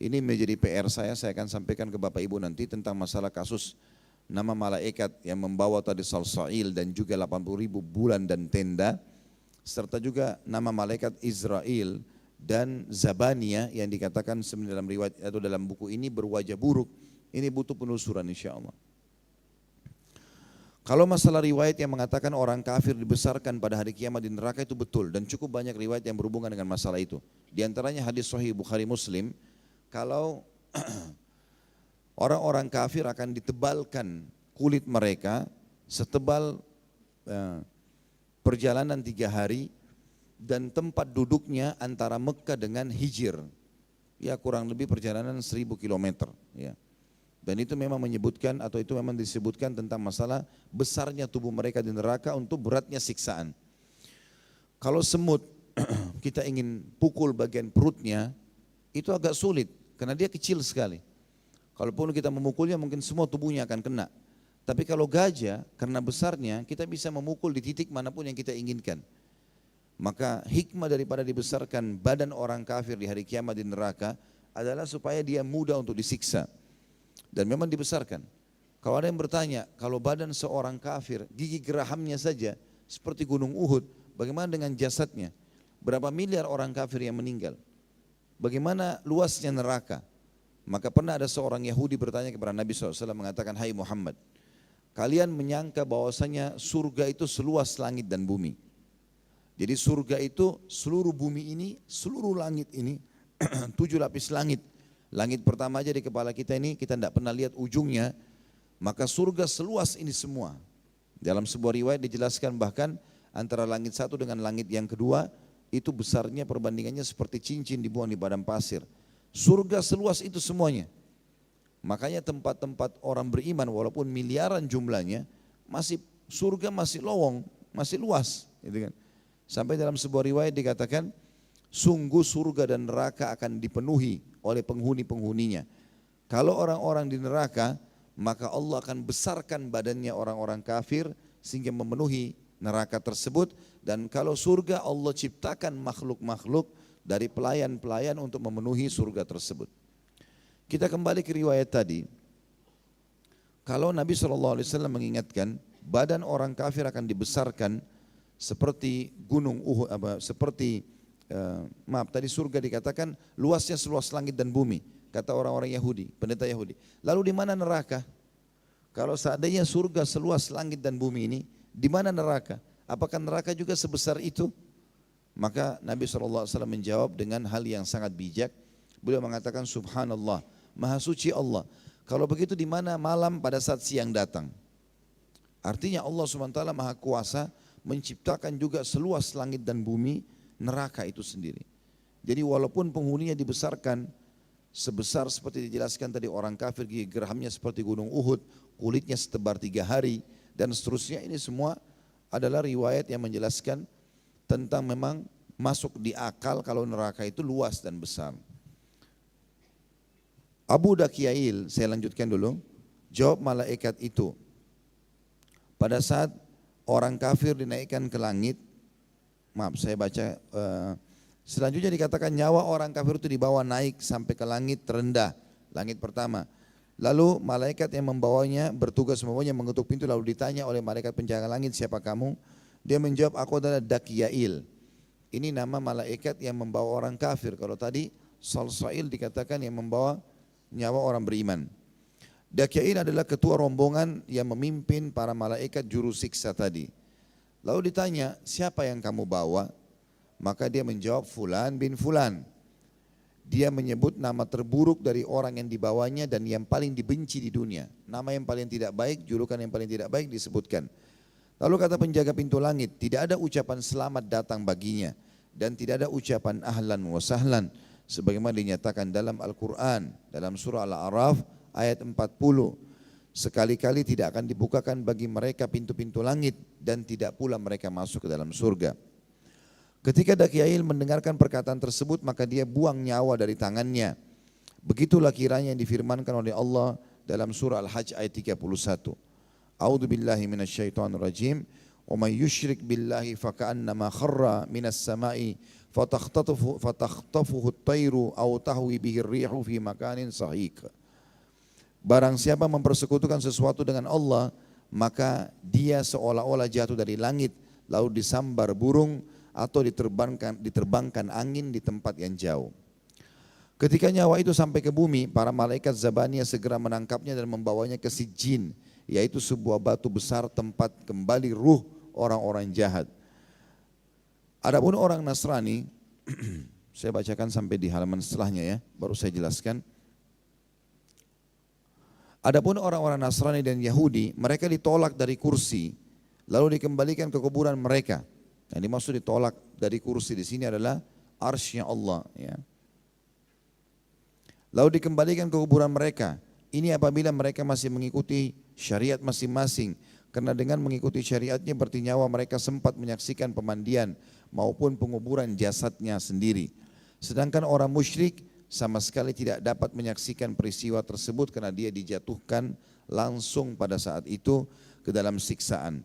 ini menjadi PR saya akan sampaikan ke Bapak Ibu nanti tentang masalah kasus nama malaikat yang membawa tadi Salsail dan juga 80.000 bulan dan tenda, serta juga nama malaikat Israel dan Zabaniya yang dikatakan sebenarnya dalam riwayat atau dalam buku ini berwajah buruk. Ini butuh penelusuran insya Allah. Kalau masalah riwayat yang mengatakan orang kafir dibesarkan pada hari kiamat di neraka itu betul, dan cukup banyak riwayat yang berhubungan dengan masalah itu. Di antaranya hadis Sahih Bukhari Muslim, kalau orang-orang kafir akan ditebalkan kulit mereka setebal perjalanan 3 hari, dan tempat duduknya antara Mekah dengan Hijr, ya kurang lebih perjalanan 1000 km ya. Dan itu memang menyebutkan atau itu memang disebutkan tentang masalah besarnya tubuh mereka di neraka untuk beratnya siksaan. Kalau semut kita ingin pukul bagian perutnya itu agak sulit karena dia kecil sekali. Kalaupun kita memukulnya mungkin semua tubuhnya akan kena. Tapi kalau gajah karena besarnya kita bisa memukul di titik manapun yang kita inginkan. Maka hikmah daripada dibesarkan badan orang kafir di hari kiamat di neraka adalah supaya dia mudah untuk disiksa. Dan memang dibesarkan. Kalau ada yang bertanya, kalau badan seorang kafir, gigi gerahamnya saja seperti gunung Uhud, bagaimana dengan jasadnya? Berapa miliar orang kafir yang meninggal? Bagaimana luasnya neraka? Maka pernah ada seorang Yahudi bertanya kepada Nabi SAW mengatakan, hai Muhammad, kalian menyangka bahwasanya surga itu seluas langit dan bumi. Jadi surga itu seluruh bumi ini, seluruh langit ini, 7 lapis langit. Langit pertama aja di kepala kita ini kita tidak pernah lihat ujungnya, maka surga seluas ini semua. Dalam sebuah riwayat dijelaskan bahkan antara langit satu dengan langit yang kedua itu besarnya perbandingannya seperti cincin dibuang di padang pasir. Surga seluas itu semuanya. Makanya tempat-tempat orang beriman walaupun miliaran jumlahnya, masih surga masih lowong, masih luas, gitu kan. Sampai dalam sebuah riwayat dikatakan, sungguh surga dan neraka akan dipenuhi oleh penghuni-penghuninya. Kalau orang-orang di neraka, maka Allah akan besarkan badannya orang-orang kafir sehingga memenuhi neraka tersebut. Dan kalau surga, Allah ciptakan makhluk-makhluk dari pelayan-pelayan untuk memenuhi surga tersebut. Kita kembali ke riwayat tadi. Kalau Nabi SAW mengingatkan, badan orang kafir akan dibesarkan seperti gunung Uhud, tadi surga dikatakan luasnya seluas langit dan bumi, kata orang-orang Yahudi, pendeta Yahudi. Lalu di mana neraka? Kalau seandainya surga seluas langit dan bumi ini, di mana neraka? Apakah neraka juga sebesar itu? Maka Nabi SAW menjawab dengan hal yang sangat bijak. Beliau mengatakan, Subhanallah, Maha Suci Allah. Kalau begitu di mana malam pada saat siang datang? Artinya Allah SWT Maha Kuasa menciptakan juga seluas langit dan bumi neraka itu sendiri. Jadi walaupun penghuninya dibesarkan sebesar seperti dijelaskan tadi orang kafir, gigi gerhamnya seperti gunung Uhud, kulitnya setebar 3 hari dan seterusnya, ini semua adalah riwayat yang menjelaskan tentang memang masuk di akal kalau neraka itu luas dan besar. Abu Dakyail, saya lanjutkan dulu, jawab malaikat itu, pada saat orang kafir dinaikkan ke langit, maaf saya baca, selanjutnya dikatakan nyawa orang kafir itu dibawa naik sampai ke langit terendah, langit pertama. Lalu malaikat yang membawanya bertugas membawanya mengetuk pintu, lalu ditanya oleh malaikat penjaga langit, siapa kamu? Dia menjawab, aku adalah Dakyail. Ini nama malaikat yang membawa orang kafir. Kalau tadi Salsail dikatakan yang membawa nyawa orang beriman. Dakyail adalah ketua rombongan yang memimpin para malaikat juru siksa tadi. Lalu ditanya, siapa yang kamu bawa? Maka dia menjawab, Fulan bin Fulan. Dia menyebut nama terburuk dari orang yang dibawanya dan yang paling dibenci di dunia. Nama yang paling tidak baik, julukan yang paling tidak baik disebutkan. Lalu kata penjaga pintu langit, tidak ada ucapan selamat datang baginya. Dan tidak ada ucapan ahlan wa sahlan. Sebagaimana dinyatakan dalam Al-Quran, dalam surah Al-A'raf ayat 40. Sekali-kali tidak akan dibukakan bagi mereka pintu-pintu langit dan tidak pula mereka masuk ke dalam surga. Ketika Dakyail mendengarkan perkataan tersebut, maka dia buang nyawa dari tangannya. Begitulah kiranya yang difirmankan oleh Allah dalam surah Al-Hajj ayat 31. A'udzu billahi minasyaitonir rajim. Wa may yusyrik billahi faka'annama kharra minas sama'i fatakhtafuhu at-tayru aw tahwi bihi ar-rihu fi makanin sahiq. Barang siapa mempersekutukan sesuatu dengan Allah, maka dia seolah-olah jatuh dari langit lalu disambar burung atau diterbangkan angin di tempat yang jauh. Ketika nyawa itu sampai ke bumi, para malaikat Zabaniyah segera menangkapnya dan membawanya ke Sijjin, yaitu sebuah batu besar tempat kembali ruh orang-orang jahat. Adapun orang Nasrani, saya bacakan sampai di halaman setelahnya ya, baru saya jelaskan. Adapun orang-orang Nasrani dan Yahudi, mereka ditolak dari kursi, lalu dikembalikan ke kuburan mereka. Yang dimaksud ditolak dari kursi di sini adalah arsy-Nya Allah. Ya. Lalu dikembalikan ke kuburan mereka. Ini apabila mereka masih mengikuti syariat masing-masing. Karena dengan mengikuti syariatnya berarti nyawa mereka sempat menyaksikan pemandian maupun penguburan jasadnya sendiri. Sedangkan orang musyrik sama sekali tidak dapat menyaksikan peristiwa tersebut karena dia dijatuhkan langsung pada saat itu ke dalam siksaan.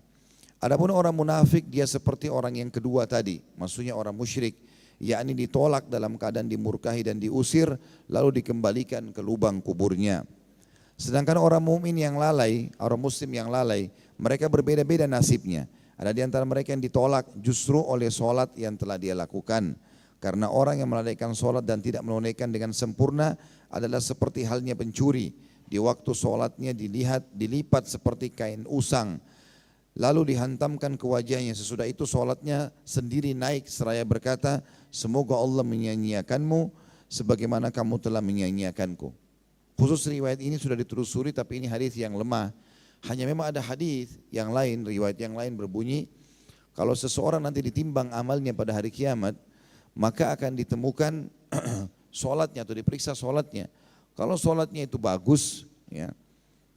Adapun orang munafik dia seperti orang yang kedua tadi, maksudnya orang musyrik, yakni ditolak dalam keadaan dimurkahi dan diusir lalu dikembalikan ke lubang kuburnya. Sedangkan orang mukmin yang lalai, orang muslim yang lalai, mereka berbeda-beda nasibnya. Ada di antara mereka yang ditolak justru oleh sholat yang telah dia lakukan. Karena orang yang melalaikan sholat dan tidak menunaikan dengan sempurna adalah seperti halnya pencuri. Di waktu sholatnya dilipat seperti kain usang. Lalu dihantamkan ke wajahnya. Sesudah itu sholatnya sendiri naik seraya berkata, semoga Allah menyia-nyiakanmu sebagaimana kamu telah menyia-nyiakanku. Khusus riwayat ini sudah ditelusuri tapi ini hadis yang lemah. Hanya memang ada hadis yang lain, riwayat yang lain berbunyi, kalau seseorang nanti ditimbang amalnya pada hari kiamat, maka akan ditemukan sholatnya atau diperiksa sholatnya. Kalau sholatnya itu bagus, ya,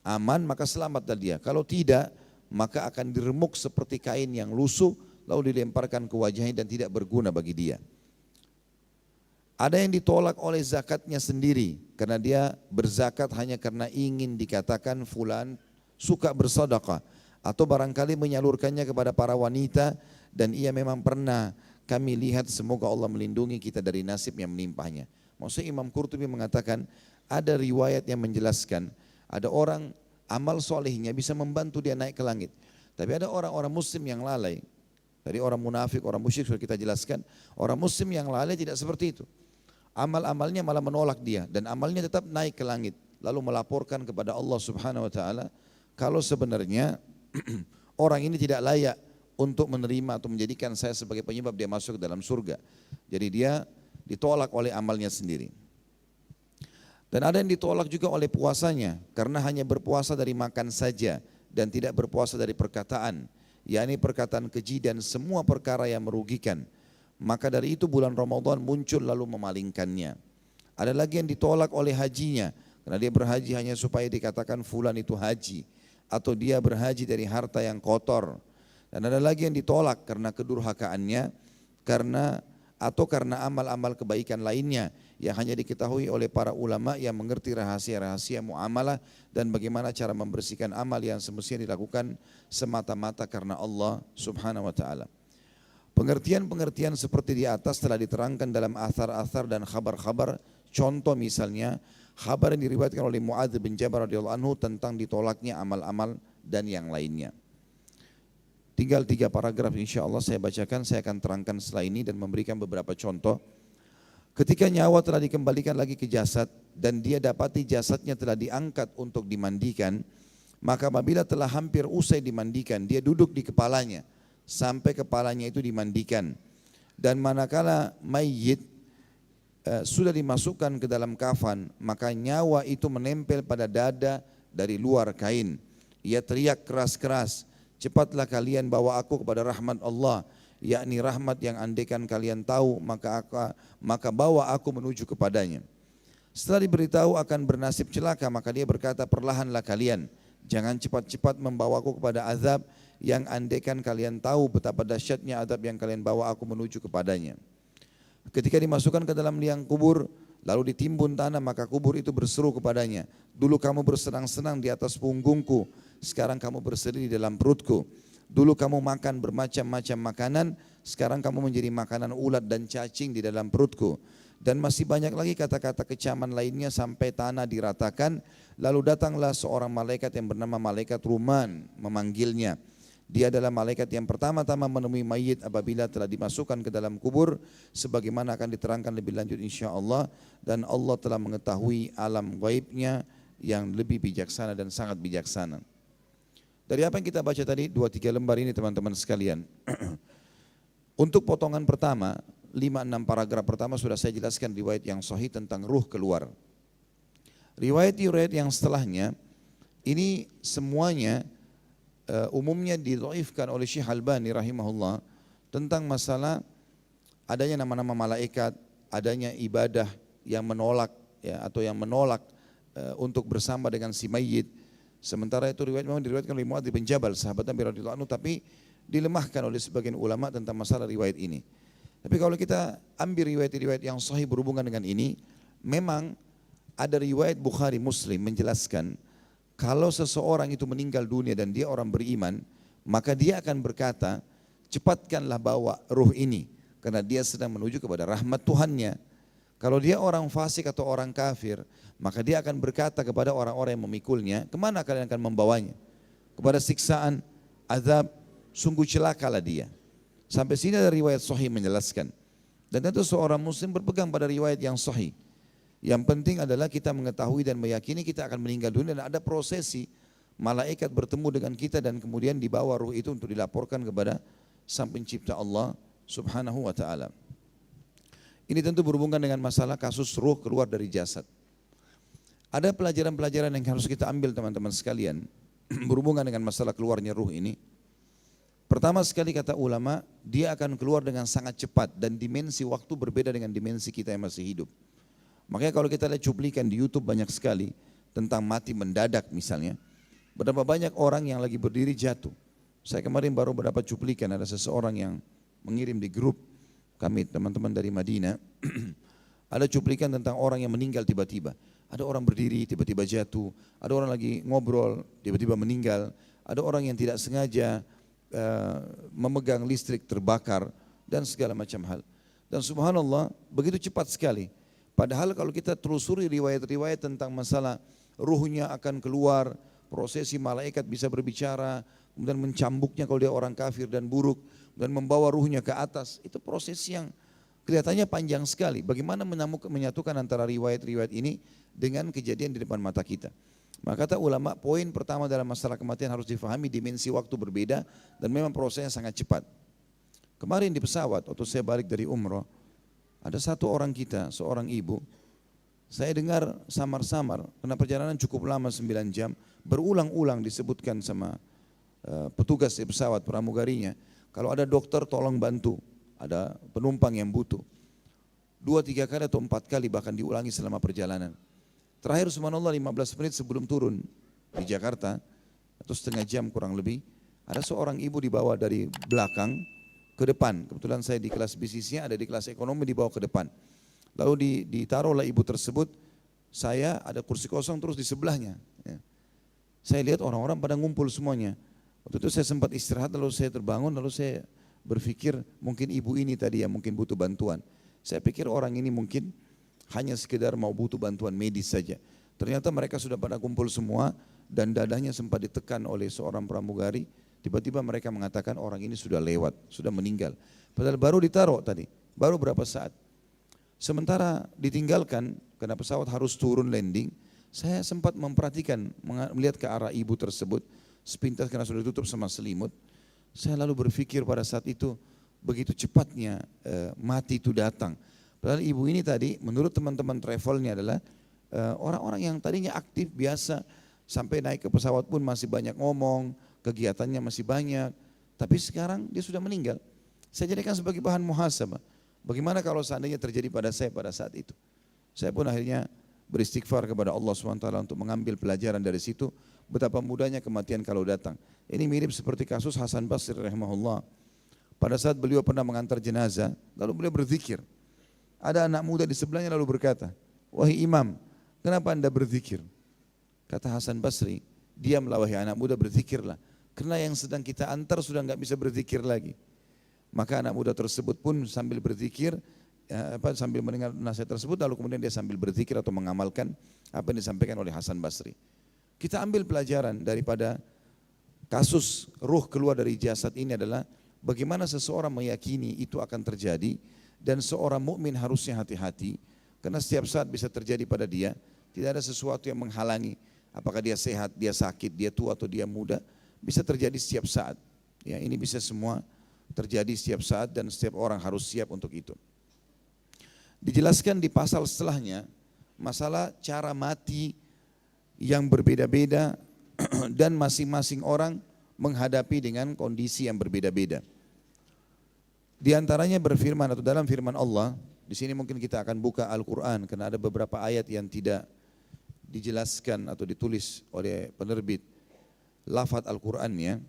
aman, maka selamatlah dia. Kalau tidak, maka akan diremuk seperti kain yang lusuh, lalu dilemparkan ke wajahnya dan tidak berguna bagi dia. Ada yang ditolak oleh zakatnya sendiri karena dia berzakat hanya karena ingin dikatakan fulan suka bersedekah atau barangkali menyalurkannya kepada para wanita dan ia memang pernah kami lihat semoga Allah melindungi kita dari nasib yang menimpahnya. Maksudnya Imam Qurtubi mengatakan ada riwayat yang menjelaskan ada orang amal solehnya bisa membantu dia naik ke langit. Tapi ada orang-orang muslim yang lalai. Tadi orang munafik, orang musyrik sudah kita jelaskan. Orang muslim yang lalai tidak seperti itu. Amal-amalnya malah menolak dia dan amalnya tetap naik ke langit. Lalu melaporkan kepada Allah Subhanahu Wa Taala kalau sebenarnya orang ini tidak layak untuk menerima atau menjadikan saya sebagai penyebab dia masuk ke dalam surga. Jadi dia ditolak oleh amalnya sendiri. Dan ada yang ditolak juga oleh puasanya karena hanya berpuasa dari makan saja dan tidak berpuasa dari perkataan, yakni perkataan keji dan semua perkara yang merugikan. maka dari itu bulan Ramadan muncul lalu memalingkannya. Ada lagi yang ditolak oleh hajinya, karena dia berhaji hanya supaya dikatakan fulan itu haji, atau dia berhaji dari harta yang kotor. Dan ada lagi yang ditolak karena kedurhakaannya, atau karena amal-amal kebaikan lainnya yang hanya diketahui oleh para ulama yang mengerti rahasia-rahasia muamalah dan bagaimana cara membersihkan amal yang semestinya dilakukan semata-mata karena Allah Subhanahu wa taala. Pengertian-pengertian seperti di atas telah diterangkan dalam athar-athar dan khabar-khabar. Contoh misalnya khabar yang diriwayatkan oleh Muadz bin Jabal radhiyallahu anhu tentang ditolaknya amal-amal dan yang lainnya. Tinggal 3 paragraf insya Allah saya bacakan, saya akan terangkan setelah ini dan memberikan beberapa contoh. Ketika nyawa telah dikembalikan lagi ke jasad dan dia dapati jasadnya telah diangkat untuk dimandikan, maka apabila telah hampir usai dimandikan, dia duduk di kepalanya sampai kepalanya itu dimandikan. Dan manakala mayit sudah dimasukkan ke dalam kafan, maka nyawa itu menempel pada dada dari luar kain. Ia teriak keras-keras, "Cepatlah kalian bawa aku kepada rahmat Allah, yakni rahmat yang andaikan kalian tahu maka bawa aku menuju kepadanya." Setelah diberitahu akan bernasib celaka, maka dia berkata, "Perlahanlah kalian, jangan cepat-cepat membawaku kepada azab yang andaikan kalian tahu betapa dahsyatnya azab yang kalian bawa aku menuju kepadanya." Ketika dimasukkan ke dalam liang kubur, lalu ditimbun tanah, maka kubur itu berseru kepadanya, "Dulu kamu bersenang-senang di atas punggungku, sekarang kamu bersedih di dalam perutku. Dulu kamu makan bermacam-macam makanan, sekarang kamu menjadi makanan ulat dan cacing di dalam perutku." Dan masih banyak lagi kata-kata kecaman lainnya sampai tanah diratakan. Lalu datanglah seorang malaikat yang bernama malaikat Ruman memanggilnya. Dia adalah malaikat yang pertama-tama menemui mayit apabila telah dimasukkan ke dalam kubur, sebagaimana akan diterangkan lebih lanjut insya Allah. Dan Allah telah mengetahui alam gaibnya yang lebih bijaksana dan sangat bijaksana. Dari apa yang kita baca tadi 2-3 lembar ini teman-teman sekalian, untuk potongan pertama 5-6 paragraf pertama sudah saya jelaskan riwayat yang sahih tentang ruh keluar. Riwayat-riwayat yang setelahnya ini semuanya umumnya didhaifkan oleh Syekh Albani rahimahullah tentang masalah adanya nama-nama malaikat, adanya ibadah yang menolak atau yang menolak untuk bersama dengan si mayit. Sementara itu riwayat memang diriwayatkan oleh Muadz bin Jabal sahabat Nabi radhiyallahu anhu, tapi dilemahkan oleh sebagian ulama tentang masalah riwayat ini. Tapi kalau kita ambil riwayat-riwayat yang sahih berhubungan dengan ini, memang ada riwayat Bukhari Muslim menjelaskan kalau seseorang itu meninggal dunia dan dia orang beriman, maka dia akan berkata, "Cepatkanlah bawa ruh ini," karena dia sedang menuju kepada rahmat Tuhannya. Kalau dia orang fasik atau orang kafir, maka dia akan berkata kepada orang-orang yang memikulnya, "Kemana kalian akan membawanya? Kepada siksaan, azab, sungguh celakalah dia." Sampai sini ada riwayat sahih menjelaskan. Dan tentu seorang muslim berpegang pada riwayat yang sahih. Yang penting adalah kita mengetahui dan meyakini kita akan meninggal dunia dan ada prosesi malaikat bertemu dengan kita dan kemudian dibawa ruh itu untuk dilaporkan kepada Sang Pencipta Allah Subhanahu wa taala. Ini tentu berhubungan dengan masalah kasus ruh keluar dari jasad. Ada pelajaran-pelajaran yang harus kita ambil teman-teman sekalian berhubungan dengan masalah keluarnya ruh ini. Pertama sekali kata ulama, dia akan keluar dengan sangat cepat dan dimensi waktu berbeda dengan dimensi kita yang masih hidup. Makanya kalau kita lihat cuplikan di YouTube banyak sekali tentang mati mendadak misalnya. Berapa banyak orang yang lagi berdiri jatuh. Saya kemarin baru mendapat cuplikan, ada seseorang yang mengirim di grup kami teman-teman dari Madinah. Ada cuplikan tentang orang yang meninggal tiba-tiba. Ada orang berdiri tiba-tiba jatuh. Ada orang lagi ngobrol tiba-tiba meninggal. Ada orang yang tidak sengaja memegang listrik terbakar dan segala macam hal. Dan subhanallah begitu cepat sekali. Padahal kalau kita telusuri riwayat-riwayat tentang masalah ruhnya akan keluar, prosesi malaikat bisa berbicara, kemudian mencambuknya kalau dia orang kafir dan buruk, dan membawa ruhnya ke atas, itu proses yang kelihatannya panjang sekali. Bagaimana menyatukan antara riwayat-riwayat ini dengan kejadian di depan mata kita. Maka kata ulama, poin pertama dalam masalah kematian harus difahami dimensi waktu berbeda dan memang prosesnya sangat cepat. Kemarin di pesawat, waktu saya balik dari umrah, ada satu orang kita, seorang ibu, saya dengar samar-samar, karena perjalanan cukup lama 9 jam, berulang-ulang disebutkan sama petugas di pesawat pramugarinya, kalau ada dokter tolong bantu, ada penumpang yang butuh. 2-3 kali atau 4 kali bahkan diulangi selama perjalanan. Terakhir subhanallah 15 menit sebelum turun di Jakarta, atau setengah jam kurang lebih, ada seorang ibu dibawa dari belakang ke depan. Kebetulan saya di kelas bisnisnya, ada di kelas ekonomi, dibawa ke depan. Lalu ditaruhlah ibu tersebut, saya ada kursi kosong terus di sebelahnya. Ya. Saya lihat orang-orang pada ngumpul semuanya. Waktu itu saya sempat istirahat, lalu saya terbangun, lalu saya berpikir mungkin ibu ini tadi yang mungkin butuh bantuan. Saya pikir orang ini mungkin hanya sekedar mau butuh bantuan medis saja. Ternyata mereka sudah pada kumpul semua dan dadanya sempat ditekan oleh seorang pramugari. Tiba-tiba mereka mengatakan orang ini sudah lewat, sudah meninggal. Padahal baru ditaruh tadi, baru berapa saat. Sementara ditinggalkan karena pesawat harus turun landing, saya sempat memperhatikan, melihat ke arah ibu tersebut, sepintas karena sudah ditutup sama selimut. Saya lalu berpikir pada saat itu, begitu cepatnya mati itu datang. Padahal ibu ini tadi menurut teman-teman travelnya adalah orang-orang yang tadinya aktif biasa, sampai naik ke pesawat pun masih banyak ngomong, kegiatannya masih banyak. Tapi sekarang dia sudah meninggal. Saya jadikan sebagai bahan muhasabah. Bagaimana kalau seandainya terjadi pada saya pada saat itu? Saya pun akhirnya beristighfar kepada Allah SWT untuk mengambil pelajaran dari situ. Betapa mudahnya kematian kalau datang. Ini mirip seperti kasus Hasan Basri rahimahullah. Pada saat beliau pernah mengantar jenazah, lalu beliau berzikir. Ada anak muda di sebelahnya lalu berkata, "Wahai imam, kenapa anda berzikir?" Kata Hasan Basri, "Diamlah wahai anak muda, berzikirlah. Karena yang sedang kita antar sudah enggak bisa berzikir lagi." Maka anak muda tersebut pun sambil berzikir, sambil mendengar nasihat tersebut, lalu kemudian dia sambil berzikir atau mengamalkan apa yang disampaikan oleh Hasan Basri. Kita ambil pelajaran daripada kasus ruh keluar dari jasad ini adalah bagaimana seseorang meyakini itu akan terjadi dan seorang mukmin harusnya hati-hati karena setiap saat bisa terjadi pada dia, tidak ada sesuatu yang menghalangi. Apakah dia sehat, dia sakit, dia tua atau dia muda, bisa terjadi setiap saat. Ya, ini bisa semua terjadi setiap saat dan setiap orang harus siap untuk itu. Dijelaskan di pasal setelahnya masalah cara mati yang berbeda-beda dan masing-masing orang menghadapi dengan kondisi yang berbeda-beda. Di antaranya berfirman atau dalam firman Allah, di sini mungkin kita akan buka Al-Quran karena ada beberapa ayat yang tidak dijelaskan atau ditulis oleh penerbit lafaz Al-Qurannya.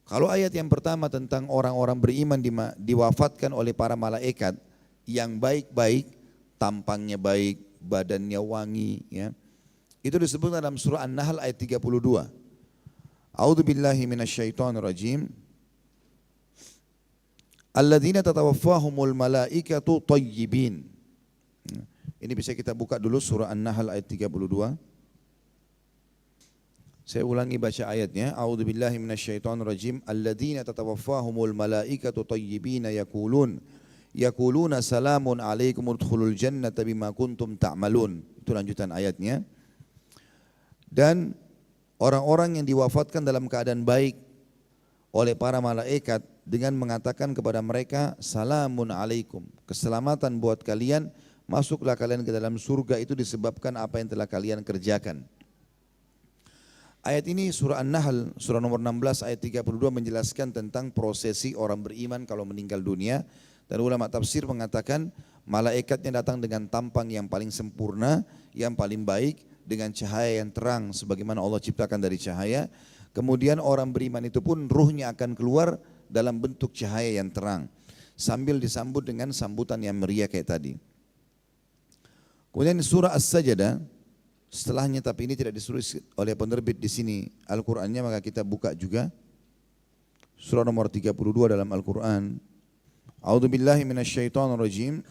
Kalau ayat yang pertama tentang orang-orang beriman diwafatkan oleh para malaikat yang baik-baik, tampangnya baik, badannya wangi, ya. Itu disebut dalam surah An-Nahl ayat 32. A'udzu billahi minasyaitonir rajim. Alladzina tatawaffahumul malaikatu thayyibin. Ini bisa kita buka dulu surah An-Nahl ayat 32. Saya ulangi baca ayatnya. A'udzu billahi minasyaitonir rajim. Alladzina tatawaffahumul malaikatu thayyibin yaquluna salamun alaikum udkhulul jannata bima kuntum ta'malun. Itu lanjutan ayatnya. Dan orang-orang yang diwafatkan dalam keadaan baik oleh para malaikat dengan mengatakan kepada mereka salamun alaikum, keselamatan buat kalian, masuklah kalian ke dalam surga itu disebabkan apa yang telah kalian kerjakan. Ayat ini surah An-Nahl surah nomor 16 ayat 32 menjelaskan tentang prosesi orang beriman kalau meninggal dunia, dan ulama tafsir mengatakan malaikatnya datang dengan tampang yang paling sempurna, yang paling baik, dengan cahaya yang terang sebagaimana Allah ciptakan dari cahaya. Kemudian orang beriman itu pun ruhnya akan keluar dalam bentuk cahaya yang terang sambil disambut dengan sambutan yang meriah kayak tadi. Kemudian surah As-Sajdah setelahnya, tapi ini tidak ditulis oleh penerbit di sini Al-Qur'annya, maka kita buka juga surah nomor 32 dalam Al-Qur'an. A'udzu billahi minasyaitonir rajim.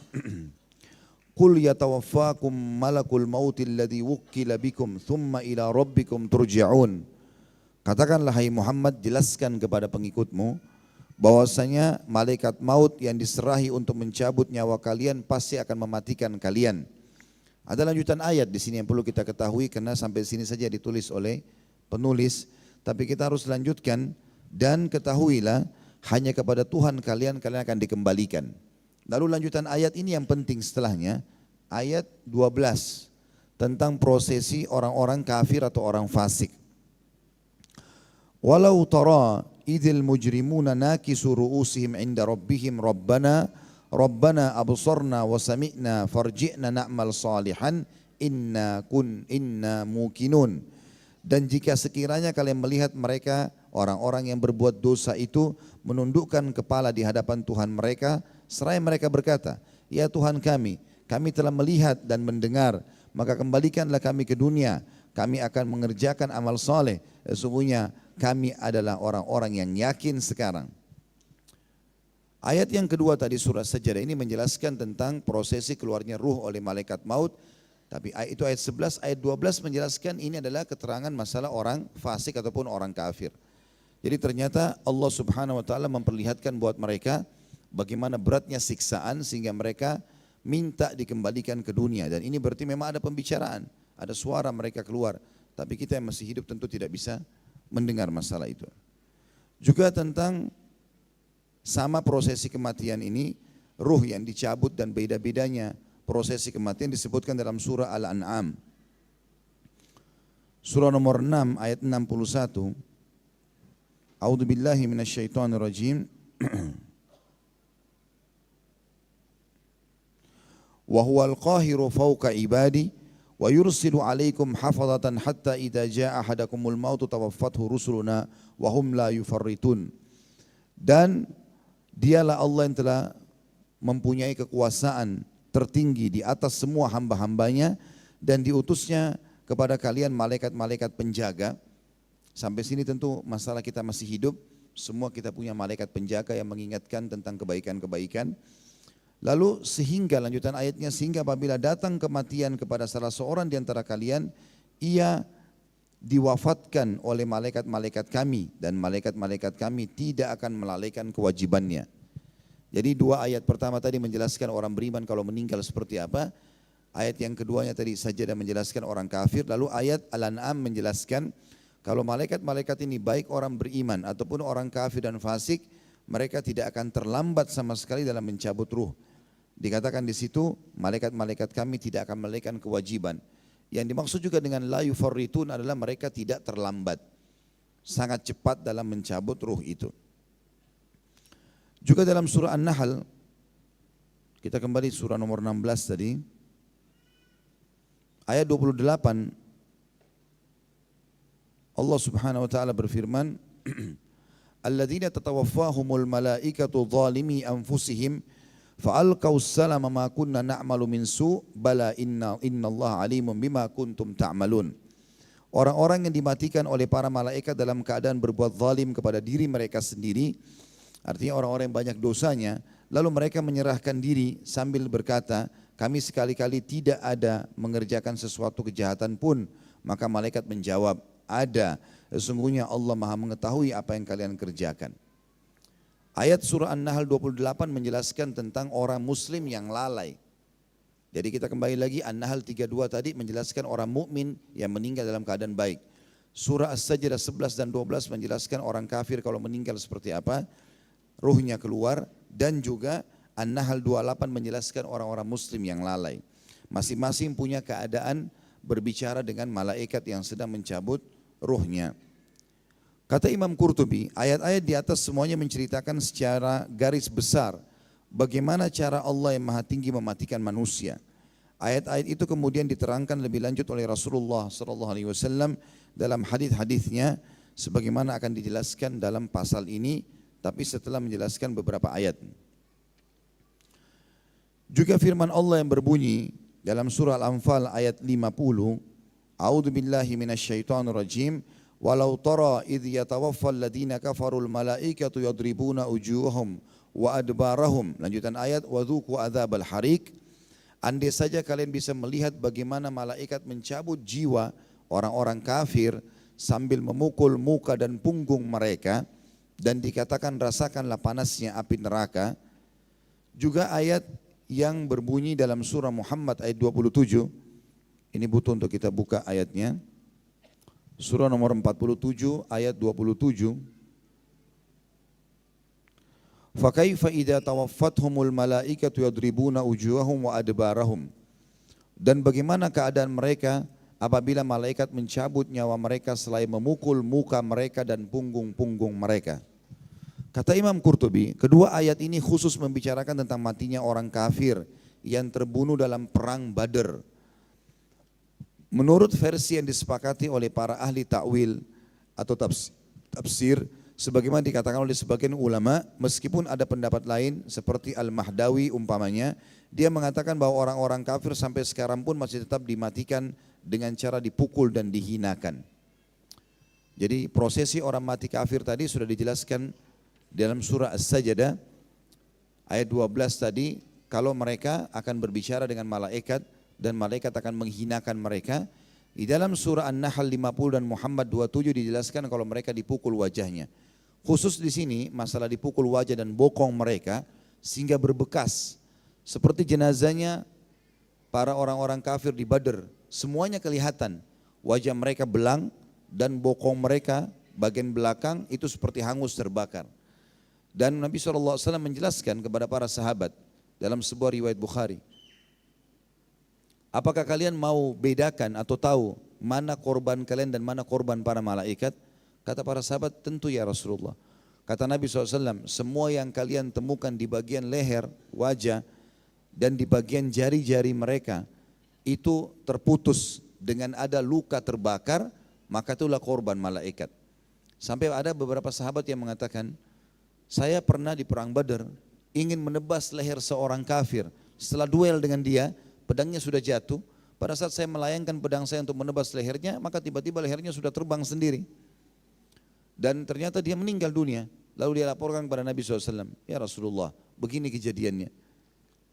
Qul yatawaffakum malakul mautil ladzi wukkila bikum thumma ila rabbikum turja'un. Katakanlah hai Muhammad, jelaskan kepada pengikutmu bahwasanya malaikat maut yang diserahi untuk mencabut nyawa kalian pasti akan mematikan kalian. Ada lanjutan ayat di sini yang perlu kita ketahui karena sampai sini saja ditulis oleh penulis, tapi kita harus lanjutkan. Dan ketahuilah hanya kepada Tuhan kalian akan dikembalikan. Lalu lanjutan ayat ini yang penting setelahnya, ayat 12 tentang prosesi orang-orang kafir atau orang fasik. Walau tara Idzal mujrimuna nakisu ru'usihim 'inda rabbihim Rabbana absarna wa sami'na farji'na na'mal salihan inna muqinun. Dan jika sekiranya kalian melihat mereka orang-orang yang berbuat dosa itu menundukkan kepala di hadapan Tuhan mereka, seraya mereka berkata, ya Tuhan kami telah melihat dan mendengar, maka kembalikanlah kami ke dunia, kami akan mengerjakan amal soleh, sesungguhnya kami adalah orang-orang yang yakin sekarang. Ayat yang kedua tadi surah Sajdah ini menjelaskan tentang prosesi keluarnya ruh oleh malaikat maut. Tapi itu ayat 11, ayat 12 menjelaskan ini adalah keterangan masalah orang fasik ataupun orang kafir. Jadi ternyata Allah Subhanahu wa taala memperlihatkan buat mereka bagaimana beratnya siksaan sehingga mereka minta dikembalikan ke dunia. Dan ini berarti memang ada pembicaraan, ada suara mereka keluar. Tapi kita yang masih hidup tentu tidak bisa mendengar masalah itu. Juga tentang sama prosesi kematian ini, ruh yang dicabut dan beda-bedanya prosesi kematian disebutkan dalam surah Al-An'am. Surah nomor 6 ayat 61. A'udzu billahi minasyaitonir rajim. Wa huwal qahiru fawqa ibadi wa yursilu 'alaikum hafazatan hatta idza jaa ahadakumul mautu tawaffathu rusuluna wa hum la yufarritun. Dan dialah Allah yang telah mempunyai kekuasaan tertinggi di atas semua hamba-hambanya dan diutusnya kepada kalian malaikat-malaikat penjaga. Sampai sini tentu masalah kita masih hidup, semua kita punya malaikat penjaga yang mengingatkan tentang kebaikan-kebaikan. Lalu sehingga lanjutan ayatnya, sehingga apabila datang kematian kepada salah seorang di antara kalian, ia diwafatkan oleh malaikat-malaikat kami dan malaikat-malaikat kami tidak akan melalaikan kewajibannya. Jadi dua ayat pertama tadi menjelaskan orang beriman kalau meninggal seperti apa. Ayat yang keduanya tadi Sajdah menjelaskan orang kafir. Lalu ayat Al-An'am menjelaskan kalau malaikat-malaikat ini baik orang beriman ataupun orang kafir dan fasik, mereka tidak akan terlambat sama sekali dalam mencabut ruh. Dikatakan di situ malaikat-malaikat kami tidak akan melalaikan kewajiban. Yang dimaksud juga dengan la yufarritun adalah mereka tidak terlambat, sangat cepat dalam mencabut ruh itu. Juga dalam surah An-Nahl, kita kembali surah nomor 16 tadi, ayat 28, Allah Subhanahu wa taala berfirman, alladzina tatawaffahumul malaikatu zalimi anfusihim fa'alqaw salama ma kunna na'malu min su' bala innallaha alimun bima kuntum ta'malun. Orang-orang yang dimatikan oleh para malaikat dalam keadaan berbuat zalim kepada diri mereka sendiri, artinya orang-orang yang banyak dosanya, lalu mereka menyerahkan diri sambil berkata, kami sekali-kali tidak ada mengerjakan sesuatu kejahatan pun. Maka malaikat menjawab, ada, sesungguhnya Allah Maha mengetahui apa yang kalian kerjakan. Ayat surah An-Nahl 28 menjelaskan tentang orang muslim yang lalai. Jadi kita kembali lagi, An-Nahl 32 tadi menjelaskan orang mukmin yang meninggal dalam keadaan baik. Surah As-Sajdah 11 dan 12 menjelaskan orang kafir kalau meninggal seperti apa, ruhnya keluar. Dan juga An-Nahl 28 menjelaskan orang-orang muslim yang lalai. Masing-masing punya keadaan berbicara dengan malaikat yang sedang mencabut ruhnya. Kata Imam Qurtubi, ayat-ayat di atas semuanya menceritakan secara garis besar bagaimana cara Allah yang Maha Tinggi mematikan manusia. Ayat-ayat itu kemudian diterangkan lebih lanjut oleh Rasulullah SAW dalam hadis-hadisnya sebagaimana akan dijelaskan dalam pasal ini, tapi setelah menjelaskan beberapa ayat. Juga firman Allah yang berbunyi dalam surah Al-Anfal ayat 50, A'udzu billahi minasyaitonir rajim. Walau tara idh yatawaffal ladina kafarul malaikatu yadribuna ujuhahum wa adbarahum. Lanjutan ayat, wa dzuqu adzabal hariq. Andai saja kalian bisa melihat bagaimana malaikat mencabut jiwa orang-orang kafir sambil memukul muka dan punggung mereka dan dikatakan rasakanlah panasnya api neraka. Juga ayat yang berbunyi dalam surah Muhammad ayat 27. Ini butuh untuk kita buka ayatnya. Surah nomor 47 ayat 27. Fakaifa idza tawaffathumul malaikatu yadribuna wujuhahum wa adbarahum. Dan bagaimana keadaan mereka apabila malaikat mencabut nyawa mereka selain memukul muka mereka dan punggung-punggung mereka. Kata Imam Qurtubi, kedua ayat ini khusus membicarakan tentang matinya orang kafir yang terbunuh dalam perang Badar. Menurut versi yang disepakati oleh para ahli takwil atau tafsir, sebagaimana dikatakan oleh sebagian ulama, meskipun ada pendapat lain seperti Al-Mahdawi umpamanya, dia mengatakan bahwa orang-orang kafir sampai sekarang pun masih tetap dimatikan dengan cara dipukul dan dihinakan. Jadi prosesi orang mati kafir tadi sudah dijelaskan dalam surah As-Sajdah ayat 12 tadi, kalau mereka akan berbicara dengan malaikat dan malaikat akan menghinakan mereka. Di dalam surah An-Nahl 50 dan Muhammad 27 dijelaskan kalau mereka dipukul wajahnya. Khusus di sini masalah dipukul wajah dan bokong mereka sehingga berbekas. Seperti jenazahnya para orang-orang kafir di Badr, semuanya kelihatan. Wajah mereka belang dan bokong mereka bagian belakang itu seperti hangus terbakar. Dan Nabi SAW menjelaskan kepada para sahabat dalam sebuah riwayat Bukhari, apakah kalian mau bedakan atau tahu mana korban kalian dan mana korban para malaikat? Kata para sahabat, tentu ya Rasulullah. Kata Nabi SAW, semua yang kalian temukan di bagian leher, wajah, dan di bagian jari-jari mereka, itu terputus dengan ada luka terbakar, maka itulah korban malaikat. Sampai ada beberapa sahabat yang mengatakan, saya pernah di perang Badar, ingin menebas leher seorang kafir. Setelah duel dengan dia, pedangnya sudah jatuh. Pada saat saya melayangkan pedang saya untuk menebas lehernya, maka tiba-tiba lehernya sudah terbang sendiri. Dan ternyata dia meninggal dunia. Lalu dia laporkan kepada Nabi SAW, ya Rasulullah, begini kejadiannya.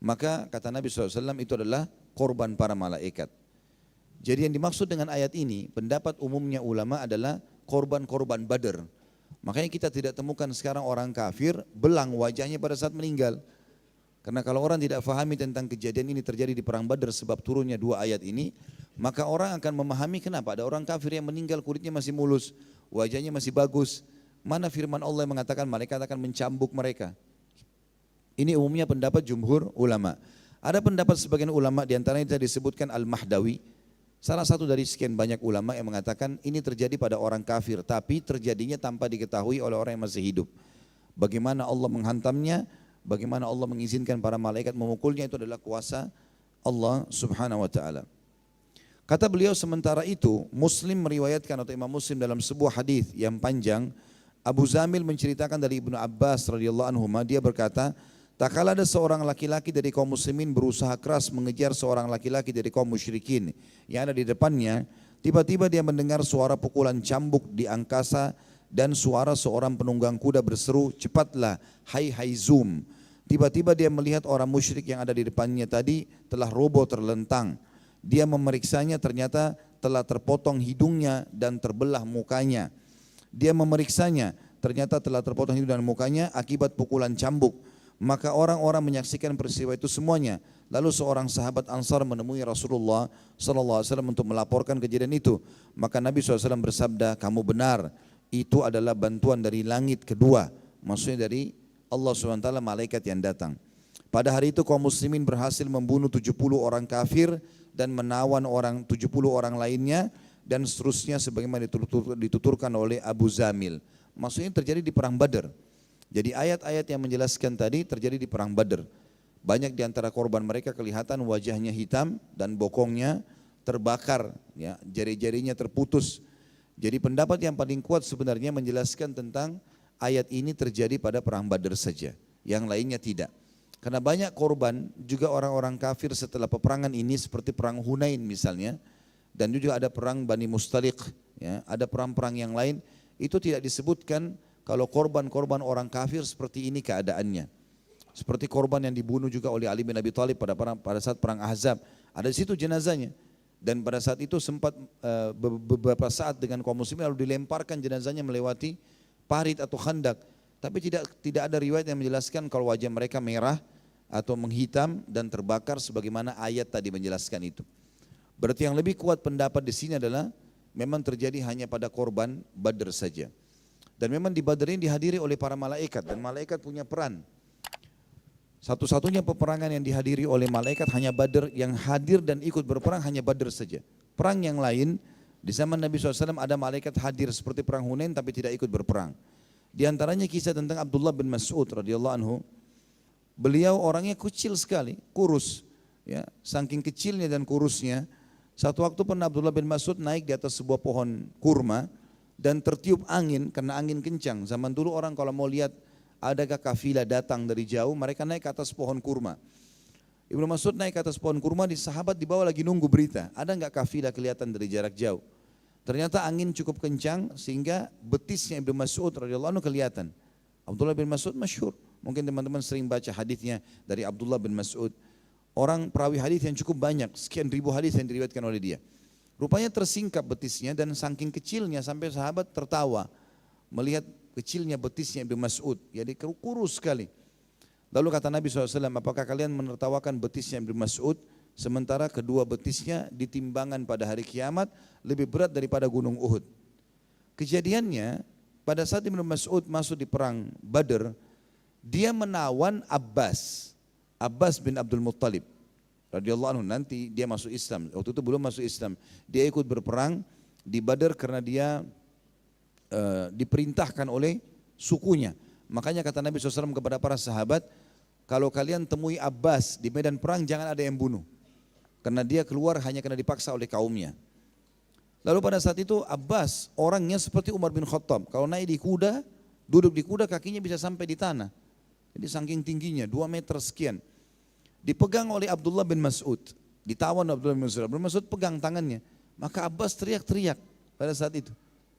Maka kata Nabi SAW, itu adalah korban para malaikat. Jadi yang dimaksud dengan ayat ini, pendapat umumnya ulama adalah korban-korban Badar. Makanya kita tidak temukan sekarang orang kafir belang wajahnya pada saat meninggal. Karena kalau orang tidak fahami tentang kejadian ini terjadi di perang Badar sebab turunnya dua ayat ini, maka orang akan memahami kenapa ada orang kafir yang meninggal kulitnya masih mulus, wajahnya masih bagus. Mana firman Allah yang mengatakan malaikat akan mencambuk mereka? Ini umumnya pendapat jumhur ulama. Ada pendapat sebagian ulama, diantaranya disebutkan Al-Mahdawi, salah satu dari sekian banyak ulama yang mengatakan ini terjadi pada orang kafir, tapi terjadinya tanpa diketahui oleh orang yang masih hidup. Bagaimana Allah menghantamnya, bagaimana Allah mengizinkan para malaikat memukulnya, itu adalah kuasa Allah subhanahu wa ta'ala. Kata beliau, sementara itu Muslim meriwayatkan atau Imam Muslim dalam sebuah hadis yang panjang, Abu Zamil menceritakan dari Ibnu Abbas radhiyallahu anhu, dia berkata, tak kala ada seorang laki-laki dari kaum muslimin berusaha keras mengejar seorang laki-laki dari kaum musyrikin yang ada di depannya, tiba-tiba dia mendengar suara pukulan cambuk di angkasa dan suara seorang penunggang kuda berseru, cepatlah, hai Haizum. Tiba-tiba dia melihat orang musyrik yang ada di depannya tadi telah roboh terlentang. Dia memeriksanya, ternyata telah terpotong hidungnya dan terbelah mukanya. Dia memeriksanya, ternyata telah terpotong hidung dan mukanya akibat pukulan cambuk. Maka orang-orang menyaksikan peristiwa itu semuanya. Lalu seorang sahabat Ansar menemui Rasulullah SAW untuk melaporkan kejadian itu. Maka Nabi SAW bersabda, kamu benar, itu adalah bantuan dari langit kedua. Maksudnya dari Allah SWT, malaikat yang datang. Pada hari itu kaum muslimin berhasil membunuh 70 orang kafir dan menawan 70 orang lainnya, dan seterusnya sebagaimana dituturkan oleh Abu Zamil. Maksudnya terjadi di perang Badar. Jadi ayat-ayat yang menjelaskan tadi terjadi di perang Badar. Banyak di antara korban mereka kelihatan wajahnya hitam dan bokongnya terbakar, ya, jari-jarinya terputus. Jadi pendapat yang paling kuat sebenarnya menjelaskan tentang ayat ini terjadi pada perang Badar saja, yang lainnya tidak. Karena banyak korban juga orang-orang kafir setelah peperangan ini, seperti perang Hunain misalnya, dan juga ada perang Bani Mustaliq, ya, ada perang-perang yang lain, itu tidak disebutkan kalau korban-korban orang kafir seperti ini keadaannya. Seperti korban yang dibunuh juga oleh Ali bin Abi Thalib pada saat perang Ahzab, ada di situ jenazahnya. Dan pada saat itu sempat beberapa saat dengan kaum muslimin lalu dilemparkan jenazahnya melewati parit atau khandak. Tapi tidak ada riwayat yang menjelaskan kalau wajah mereka merah atau menghitam dan terbakar sebagaimana ayat tadi menjelaskan itu. Berarti yang lebih kuat pendapat di sini adalah memang terjadi hanya pada korban Badar saja. Dan memang di Badar ini dihadiri oleh para malaikat, dan malaikat punya peran. Satu-satunya peperangan yang dihadiri oleh malaikat hanya Badar, yang hadir dan ikut berperang hanya Badar saja. Perang yang lain di zaman Nabi SAW ada malaikat hadir seperti perang Hunain tapi tidak ikut berperang. Di antaranya kisah tentang Abdullah bin Mas'ud radhiyallahu anhu. Beliau orangnya kecil sekali, kurus. Ya, saking kecilnya dan kurusnya, satu waktu pernah Abdullah bin Mas'ud naik di atas sebuah pohon kurma dan tertiup angin karena angin kencang. Zaman dulu orang kalau mau lihat adakah kafilah datang dari jauh, mereka naik ke atas pohon kurma. Ibnu Mas'ud naik ke atas pohon kurma, di sahabat di bawah lagi nunggu berita, ada enggak kafilah kelihatan dari jarak jauh. Ternyata angin cukup kencang sehingga betisnya Ibnu Mas'ud radhiyallahu anhu kelihatan. Abdullah bin Mas'ud masyhur. Mungkin teman-teman sering baca hadisnya dari Abdullah bin Mas'ud. Orang perawi hadis yang cukup banyak, sekian ribu hadis yang diriwayatkan oleh dia. Rupanya tersingkap betisnya dan saking kecilnya sampai sahabat tertawa melihat kecilnya betisnya Ibnu Mas'ud. Jadi kurus sekali. Lalu kata Nabi SAW, apakah kalian menertawakan betisnya Ibnu Mas'ud sementara kedua betisnya di timbangan pada hari kiamat lebih berat daripada gunung Uhud. Kejadiannya pada saat Ibnu Mas'ud masuk di perang Badr, dia menawan Abbas bin Abdul Muttalib radhiyallahu anhu. Nanti dia masuk Islam, waktu itu belum masuk Islam. Dia ikut berperang di Badr karena dia diperintahkan oleh sukunya. Makanya kata Nabi SAW kepada para sahabat, kalau kalian temui Abbas di medan perang jangan ada yang bunuh, karena dia keluar hanya karena dipaksa oleh kaumnya. Lalu pada saat itu Abbas orangnya seperti Umar bin Khattab, kalau naik di kuda, duduk di kuda kakinya bisa sampai di tanah. Jadi saking tingginya 2 meter sekian. Dipegang oleh Abdullah bin Mas'ud, ditawan Abdullah bin Mas'ud. Abdullah bin Mas'ud pegang tangannya. Maka Abbas teriak-teriak pada saat itu,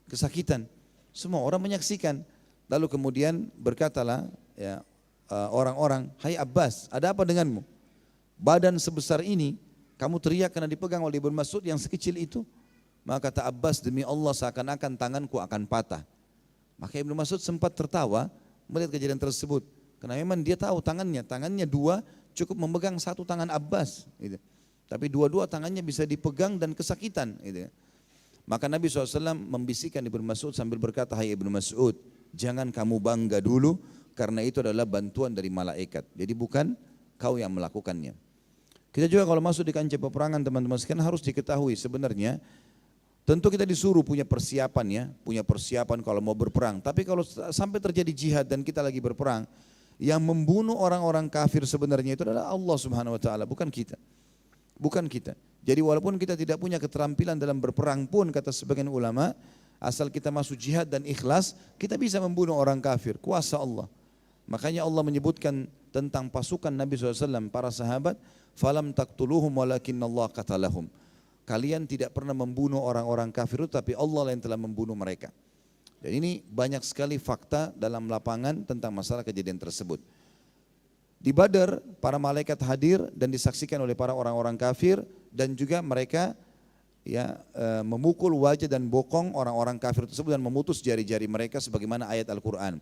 kesakitan. Semua orang menyaksikan. Lalu kemudian berkatalah ya, orang-orang, hai Abbas, ada apa denganmu? Badan sebesar ini, kamu teriak karena dipegang oleh Ibnu Mas'ud yang sekecil itu? Maka kata Abbas, demi Allah seakan-akan tanganku akan patah. Maka Ibnu Mas'ud sempat tertawa melihat kejadian tersebut. Karena memang dia tahu tangannya 2 cukup memegang 1 tangan Abbas. Gitu. Tapi 2 tangannya bisa dipegang dan kesakitan. Gitu. Maka Nabi SAW membisikkan Ibnu Mas'ud sambil berkata, hai Ibnu Mas'ud, jangan kamu bangga dulu karena itu adalah bantuan dari malaikat. Jadi bukan kau yang melakukannya. Kita juga kalau masuk di kancah peperangan teman-teman sekalian harus diketahui sebenarnya tentu kita disuruh punya persiapan ya, punya persiapan kalau mau berperang. Tapi kalau sampai terjadi jihad dan kita lagi berperang, yang membunuh orang-orang kafir sebenarnya itu adalah Allah Subhanahu wa taala, bukan kita. Bukan kita. Jadi walaupun kita tidak punya keterampilan dalam berperang pun kata sebagian ulama, asal kita masuk jihad dan ikhlas, kita bisa membunuh orang kafir, kuasa Allah. Makanya Allah menyebutkan tentang pasukan Nabi SAW, para sahabat, falam taqtuluhum walakinnallaha qatalahum. Kalian tidak pernah membunuh orang-orang kafir itu, tapi Allah yang telah membunuh mereka. Dan ini banyak sekali fakta dalam lapangan tentang masalah kejadian tersebut. Di Badar, para malaikat hadir dan disaksikan oleh para orang-orang kafir dan juga mereka memukul wajah dan bokong orang-orang kafir tersebut dan memutus jari-jari mereka sebagaimana ayat Al-Quran.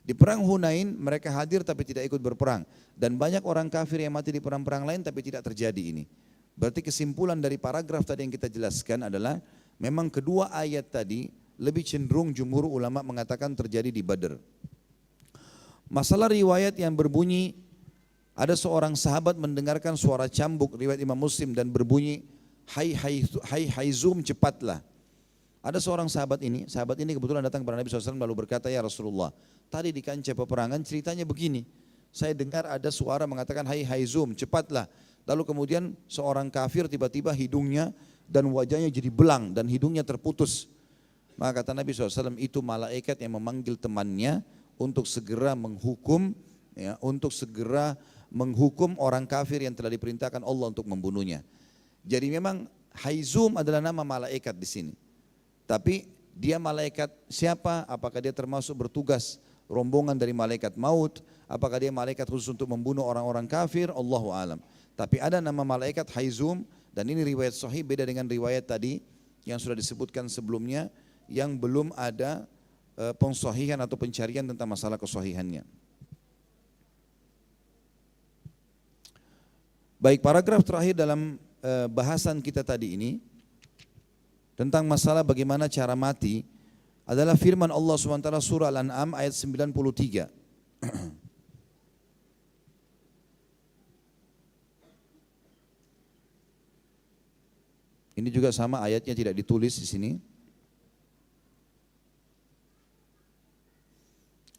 Di perang Hunain mereka hadir tapi tidak ikut berperang dan banyak orang kafir yang mati di perang-perang lain tapi tidak terjadi ini. Berarti kesimpulan dari paragraf tadi yang kita jelaskan adalah memang kedua ayat tadi lebih cenderung jumhur ulama mengatakan terjadi di Badr. Masalah riwayat yang berbunyi ada seorang sahabat mendengarkan suara cambuk riwayat Imam Muslim dan berbunyi hai Haizum cepatlah. Ada seorang sahabat ini kebetulan datang kepada Nabi SAW lalu berkata, ya Rasulullah, tadi di kancah peperangan ceritanya begini, saya dengar ada suara mengatakan hai Haizum cepatlah. Lalu kemudian seorang kafir tiba-tiba hidungnya dan wajahnya jadi belang dan hidungnya terputus. Maka kata Nabi SAW, itu malaikat yang memanggil temannya untuk segera menghukum, orang kafir yang telah diperintahkan Allah untuk membunuhnya. Jadi memang Haizum adalah nama malaikat di sini. Tapi dia malaikat siapa? Apakah dia termasuk bertugas rombongan dari malaikat maut? Apakah dia malaikat khusus untuk membunuh orang-orang kafir? Allahu a'lam. Tapi ada nama malaikat Haizum dan ini riwayat sahih beda dengan riwayat tadi yang sudah disebutkan sebelumnya, yang belum ada pensahihan atau pencarian tentang masalah kesahihannya. Baik, paragraf terakhir dalam bahasan kita tadi ini tentang masalah bagaimana cara mati adalah firman Allah SWT surah Al-An'am ayat 93. Ini juga sama ayatnya tidak ditulis di sini.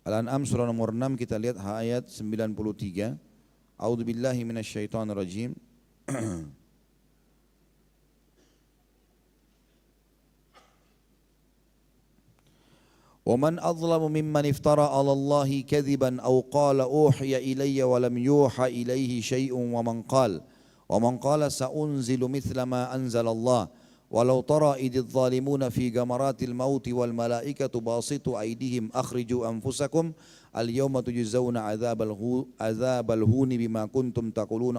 Al-An'am surah nomor 6 kita lihat ayat 93. A'udzubillahi minasyaitonirrajim. وَمَنْ أَظْلَمُ مِمَّنِ افْتَرَى عَلَى اللَّهِ كَذِبًا أَوْ قَالَ أُوحِيَ إِلَيَّ وَلَمْ يُوحَ إِلَيْهِ شَيْءٌ وَمَنْ قَالَ سَأُنْزِلُ مِثْلَ مَا أَنْزَلَ اللَّهُ وَلَوْ تَرَى إِذِ الظَّالِمُونَ فِي غَمَرَاتِ الْمَوْتِ وَالْمَلَائِكَةُ بَاسِطُو أَيْدِيهِمْ أَخْرِجُوا أَنْفُسَكُمْ الْيَوْمَ تُجْزَوْنَ عَذَابَ الْهُونِ بِمَا كُنْتُمْ تَقُولُونَ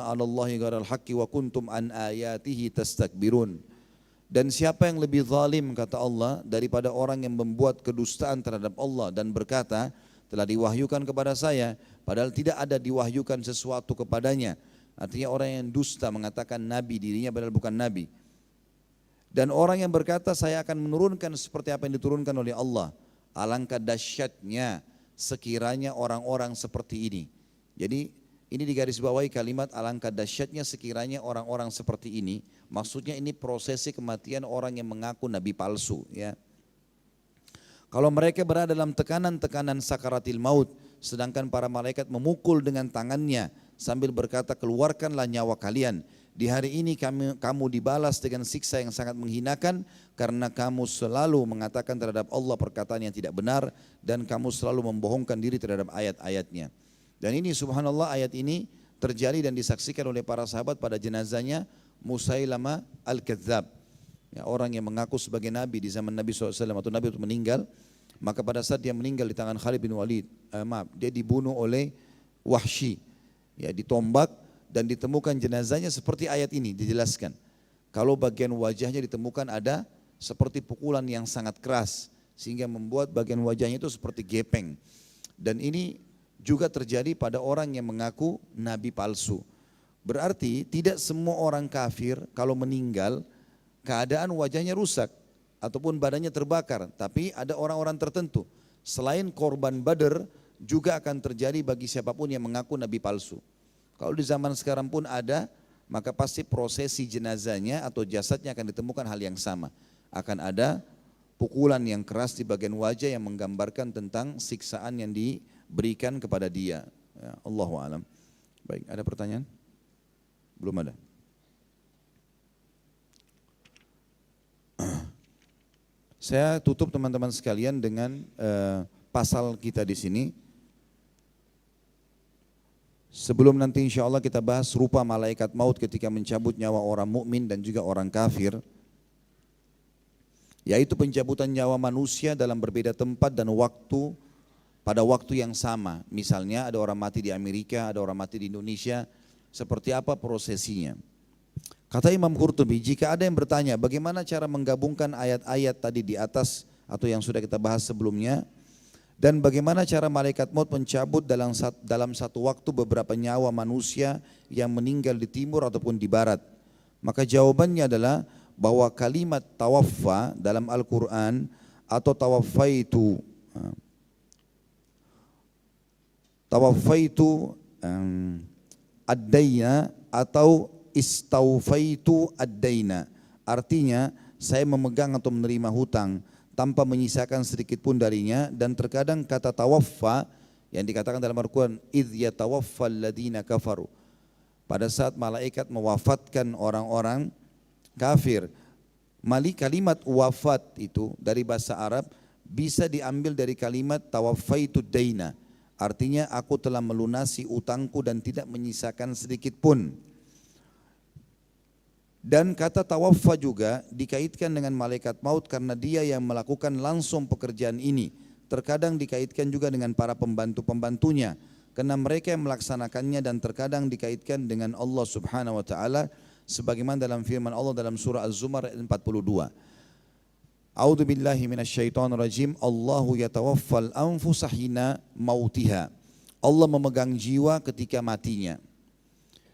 عَلَى اللَّهِ غَيْرَ الْحَقِّ وَكُنْتُمْ عَنْ آيَاتِهِ تَسْتَكْبِرُونَ. Dan siapa yang lebih zalim, kata Allah, daripada orang yang membuat kedustaan terhadap Allah dan berkata, telah diwahyukan kepada saya, padahal tidak ada diwahyukan sesuatu kepadanya. Artinya orang yang dusta mengatakan nabi dirinya padahal bukan nabi. Dan orang yang berkata saya akan menurunkan seperti apa yang diturunkan oleh Allah. Alangkah dahsyatnya sekiranya orang-orang seperti ini. Jadi ini digarisbawahi kalimat alangkah dahsyatnya sekiranya orang-orang seperti ini. Maksudnya ini prosesi kematian orang yang mengaku nabi palsu, ya. Kalau mereka berada dalam tekanan-tekanan sakaratil maut, sedangkan para malaikat memukul dengan tangannya sambil berkata, keluarkanlah nyawa kalian. Di hari ini kamu dibalas dengan siksa yang sangat menghinakan karena kamu selalu mengatakan terhadap Allah perkataan yang tidak benar dan kamu selalu membohongkan diri terhadap ayat-ayatnya. Dan ini subhanallah, ayat ini terjadi dan disaksikan oleh para sahabat pada jenazahnya Musailamah Al-Kadzab, ya, orang yang mengaku sebagai nabi di zaman Nabi SAW atau nabi itu meninggal. Maka pada saat dia meninggal di tangan Khalid bin Walid, dia dibunuh oleh Wahsy, ya, ditombak, dan ditemukan jenazahnya seperti ayat ini dijelaskan. Kalau bagian wajahnya ditemukan ada seperti pukulan yang sangat keras sehingga membuat bagian wajahnya itu seperti gepeng. Dan ini juga terjadi pada orang yang mengaku nabi palsu. Berarti tidak semua orang kafir kalau meninggal keadaan wajahnya rusak ataupun badannya terbakar. Tapi ada orang-orang tertentu. Selain korban Badar juga akan terjadi bagi siapapun yang mengaku nabi palsu. Kalau di zaman sekarang pun ada, maka pasti prosesi jenazahnya atau jasadnya akan ditemukan hal yang sama. Akan ada pukulan yang keras di bagian wajah yang menggambarkan tentang siksaan yang diberikan kepada dia. Ya, Allahu a'lam. Baik, ada pertanyaan? Belum ada. Saya tutup teman-teman sekalian dengan pasal kita di sini. Sebelum nanti insya Allah kita bahas rupa malaikat maut ketika mencabut nyawa orang mukmin dan juga orang kafir, yaitu pencabutan nyawa manusia dalam berbeda tempat dan waktu pada waktu yang sama. Misalnya ada orang mati di Amerika, ada orang mati di Indonesia, seperti apa prosesinya. Kata Imam Qurtubi, jika ada yang bertanya bagaimana cara menggabungkan ayat-ayat tadi di atas atau yang sudah kita bahas sebelumnya, dan bagaimana cara malaikat maut mencabut dalam satu waktu beberapa nyawa manusia yang meninggal di timur ataupun di barat, maka jawabannya adalah bahwa kalimat tawaffa dalam Al-Quran atau tawaffaitu ad-daina atau istaufaitu ad-daina, artinya saya memegang atau menerima hutang tanpa menyisakan sedikit pun darinya. Dan terkadang kata tawaffa yang dikatakan dalam Al-Quran, idh yatawaffal ladina kafaru, pada saat malaikat mewafatkan orang-orang kafir. Kalimat wafat itu dari bahasa Arab bisa diambil dari kalimat tawaffaitu daina, artinya aku telah melunasi utangku dan tidak menyisakan sedikit pun. Dan kata tawaffa juga dikaitkan dengan malaikat maut karena dia yang melakukan langsung pekerjaan ini. Terkadang dikaitkan juga dengan para pembantu-pembantunya karena mereka yang melaksanakannya, dan terkadang dikaitkan dengan Allah Subhanahu wa taala sebagaimana dalam firman Allah dalam surah Az-Zumar ayat 42. A'udzu billahi minasyaitonir rajim. Allahu yatawaffal anfusa hina mautiha. Allah memegang jiwa ketika matinya.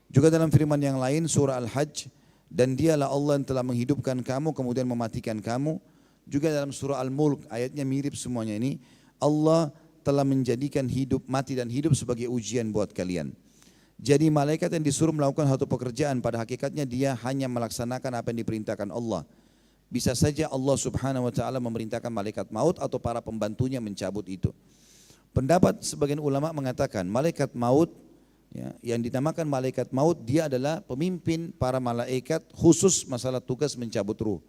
Juga dalam firman yang lain surah Al-Hajj, dan dialah Allah yang telah menghidupkan kamu kemudian mematikan kamu. Juga dalam surah Al-Mulk, ayatnya mirip semuanya ini. Allah telah menjadikan hidup, mati dan hidup sebagai ujian buat kalian. Jadi malaikat yang disuruh melakukan satu pekerjaan pada hakikatnya dia hanya melaksanakan apa yang diperintahkan Allah. bisa saja Allah Subhanahu wa taala memerintahkan malaikat maut atau para pembantunya mencabut itu. Pendapat sebagian ulama mengatakan malaikat maut, ya, yang dinamakan malaikat maut, dia adalah pemimpin para malaikat khusus masalah tugas mencabut ruh.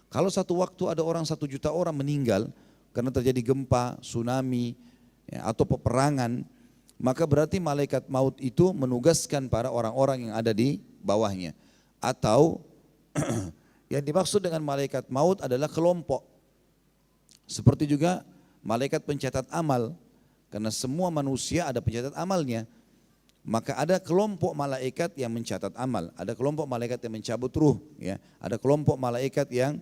Kalau satu waktu ada orang 1 juta orang meninggal karena terjadi gempa, tsunami, ya, atau peperangan, maka berarti malaikat maut itu menugaskan para orang-orang yang ada di bawahnya. Atau yang dimaksud dengan malaikat maut adalah kelompok. Seperti juga malaikat pencatat amal, karena semua manusia ada pencatat amalnya. Maka ada kelompok malaikat yang mencatat amal, ada kelompok malaikat yang mencabut ruh, ya, ada kelompok malaikat yang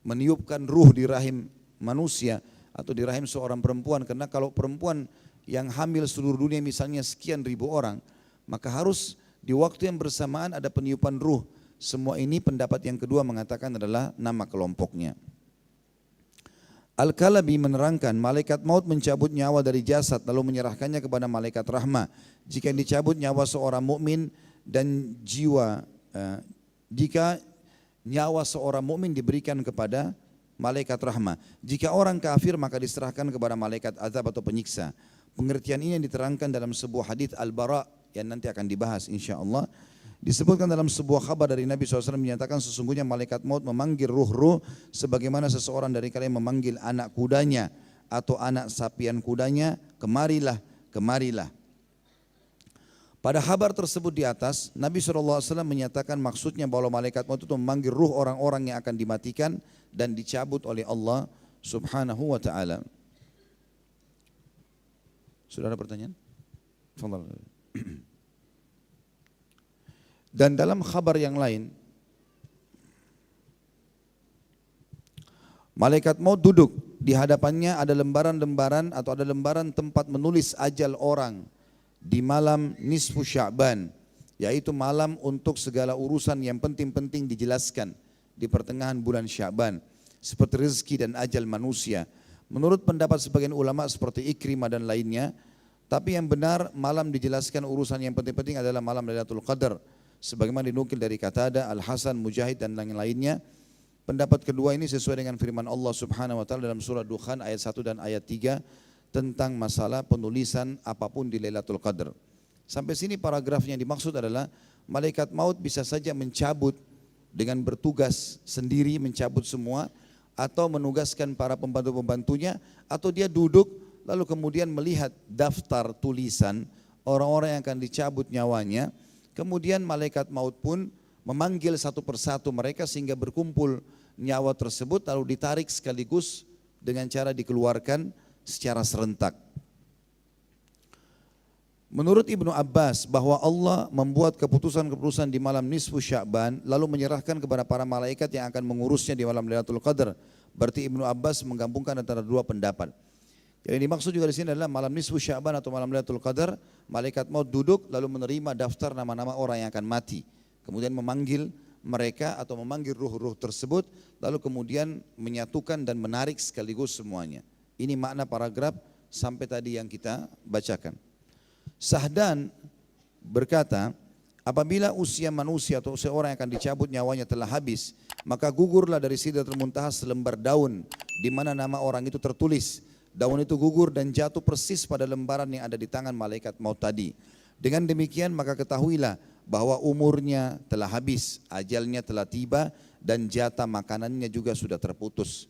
meniupkan ruh di rahim manusia atau di rahim seorang perempuan. Karena kalau perempuan yang hamil seluruh dunia misalnya sekian ribu orang, maka harus di waktu yang bersamaan ada peniupan ruh. Semua ini pendapat yang kedua mengatakan adalah nama kelompoknya. Al-Kalabi menerangkan malaikat maut mencabut nyawa dari jasad lalu menyerahkannya kepada malaikat rahmah. Jika dicabut nyawa seorang mukmin dan jika nyawa seorang mukmin diberikan kepada malaikat rahmah. Jika orang kafir maka diserahkan kepada malaikat azab atau penyiksa. Pengertian ini yang diterangkan dalam sebuah hadits Al-Bara yang nanti akan dibahas insyaAllah. Disebutkan dalam sebuah kabar dari Nabi SAW menyatakan sesungguhnya malaikat maut memanggil ruh-ruh sebagaimana seseorang dari kalian memanggil anak kudanya atau anak sapian kudanya, kemarilah, kemarilah. Pada kabar tersebut di atas, Nabi SAW menyatakan maksudnya bahwa malaikat maut itu memanggil ruh orang-orang yang akan dimatikan dan dicabut oleh Allah Subhanahu wa ta'ala. Sudah ada pertanyaan? Dan dalam kabar yang lain, malaikat maut duduk, di hadapannya ada lembaran-lembaran atau ada lembaran tempat menulis ajal orang di malam nisfu Sya'ban, yaitu malam untuk segala urusan yang penting-penting dijelaskan di pertengahan bulan Sya'ban, seperti rezeki dan ajal manusia. Menurut pendapat sebagian ulama seperti Ikrimah dan lainnya, tapi yang benar malam dijelaskan urusan yang penting-penting adalah malam Lailatul Qadar. Sebagaimana dinukil dari Qatadah, Al-Hasan, Mujahid dan lain-lainnya. Pendapat kedua ini sesuai dengan firman Allah Subhanahu wa taala dalam surah Dukhan ayat 1 dan ayat 3 tentang masalah penulisan apapun di Lailatul Qadar. Sampai sini paragrafnya yang dimaksud adalah malaikat maut bisa saja mencabut dengan bertugas sendiri, mencabut semua, atau menugaskan para pembantu-pembantunya, atau dia duduk lalu kemudian melihat daftar tulisan orang-orang yang akan dicabut nyawanya. Kemudian malaikat maut pun memanggil satu persatu mereka sehingga berkumpul nyawa tersebut lalu ditarik sekaligus dengan cara dikeluarkan secara serentak. Menurut Ibnu Abbas bahwa Allah membuat keputusan-keputusan di malam nisfu Sya'ban lalu menyerahkan kepada para malaikat yang akan mengurusnya di malam Lailatul Qadar. Berarti Ibnu Abbas menggabungkan antara dua pendapat. Yang dimaksud juga di sini adalah malam nisfu Sya'ban atau malam Lailatul Qadar, malaikat maut duduk lalu menerima daftar nama-nama orang yang akan mati. Kemudian memanggil mereka atau memanggil ruh-ruh tersebut lalu kemudian menyatukan dan menarik sekaligus semuanya. Ini makna paragraf sampai tadi yang kita bacakan. Sahdan berkata, apabila usia manusia atau usia orang yang akan dicabut nyawanya telah habis, maka gugurlah dari Sidratul Muntaha selembar daun di mana nama orang itu tertulis. Daun itu gugur dan jatuh persis pada lembaran yang ada di tangan malaikat maut tadi. Dengan demikian maka ketahuilah bahwa umurnya telah habis, ajalnya telah tiba dan jatah makanannya juga sudah terputus.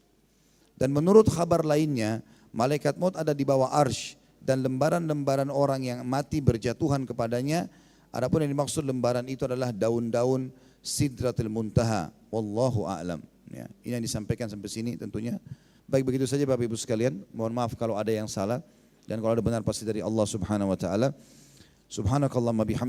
Dan menurut kabar lainnya, malaikat maut ada di bawah arsy dan lembaran-lembaran orang yang mati berjatuhan kepadanya. Adapun yang dimaksud lembaran itu adalah daun-daun Sidratul Muntaha. Wallahu a'lam. Ya, ini yang disampaikan sampai sini tentunya. Baik, begitu saja Bapak Ibu sekalian. Mohon maaf kalau ada yang salah dan kalau ada benar pasti dari Allah Subhanahu wa taala. Subhanakallahumma bihamdika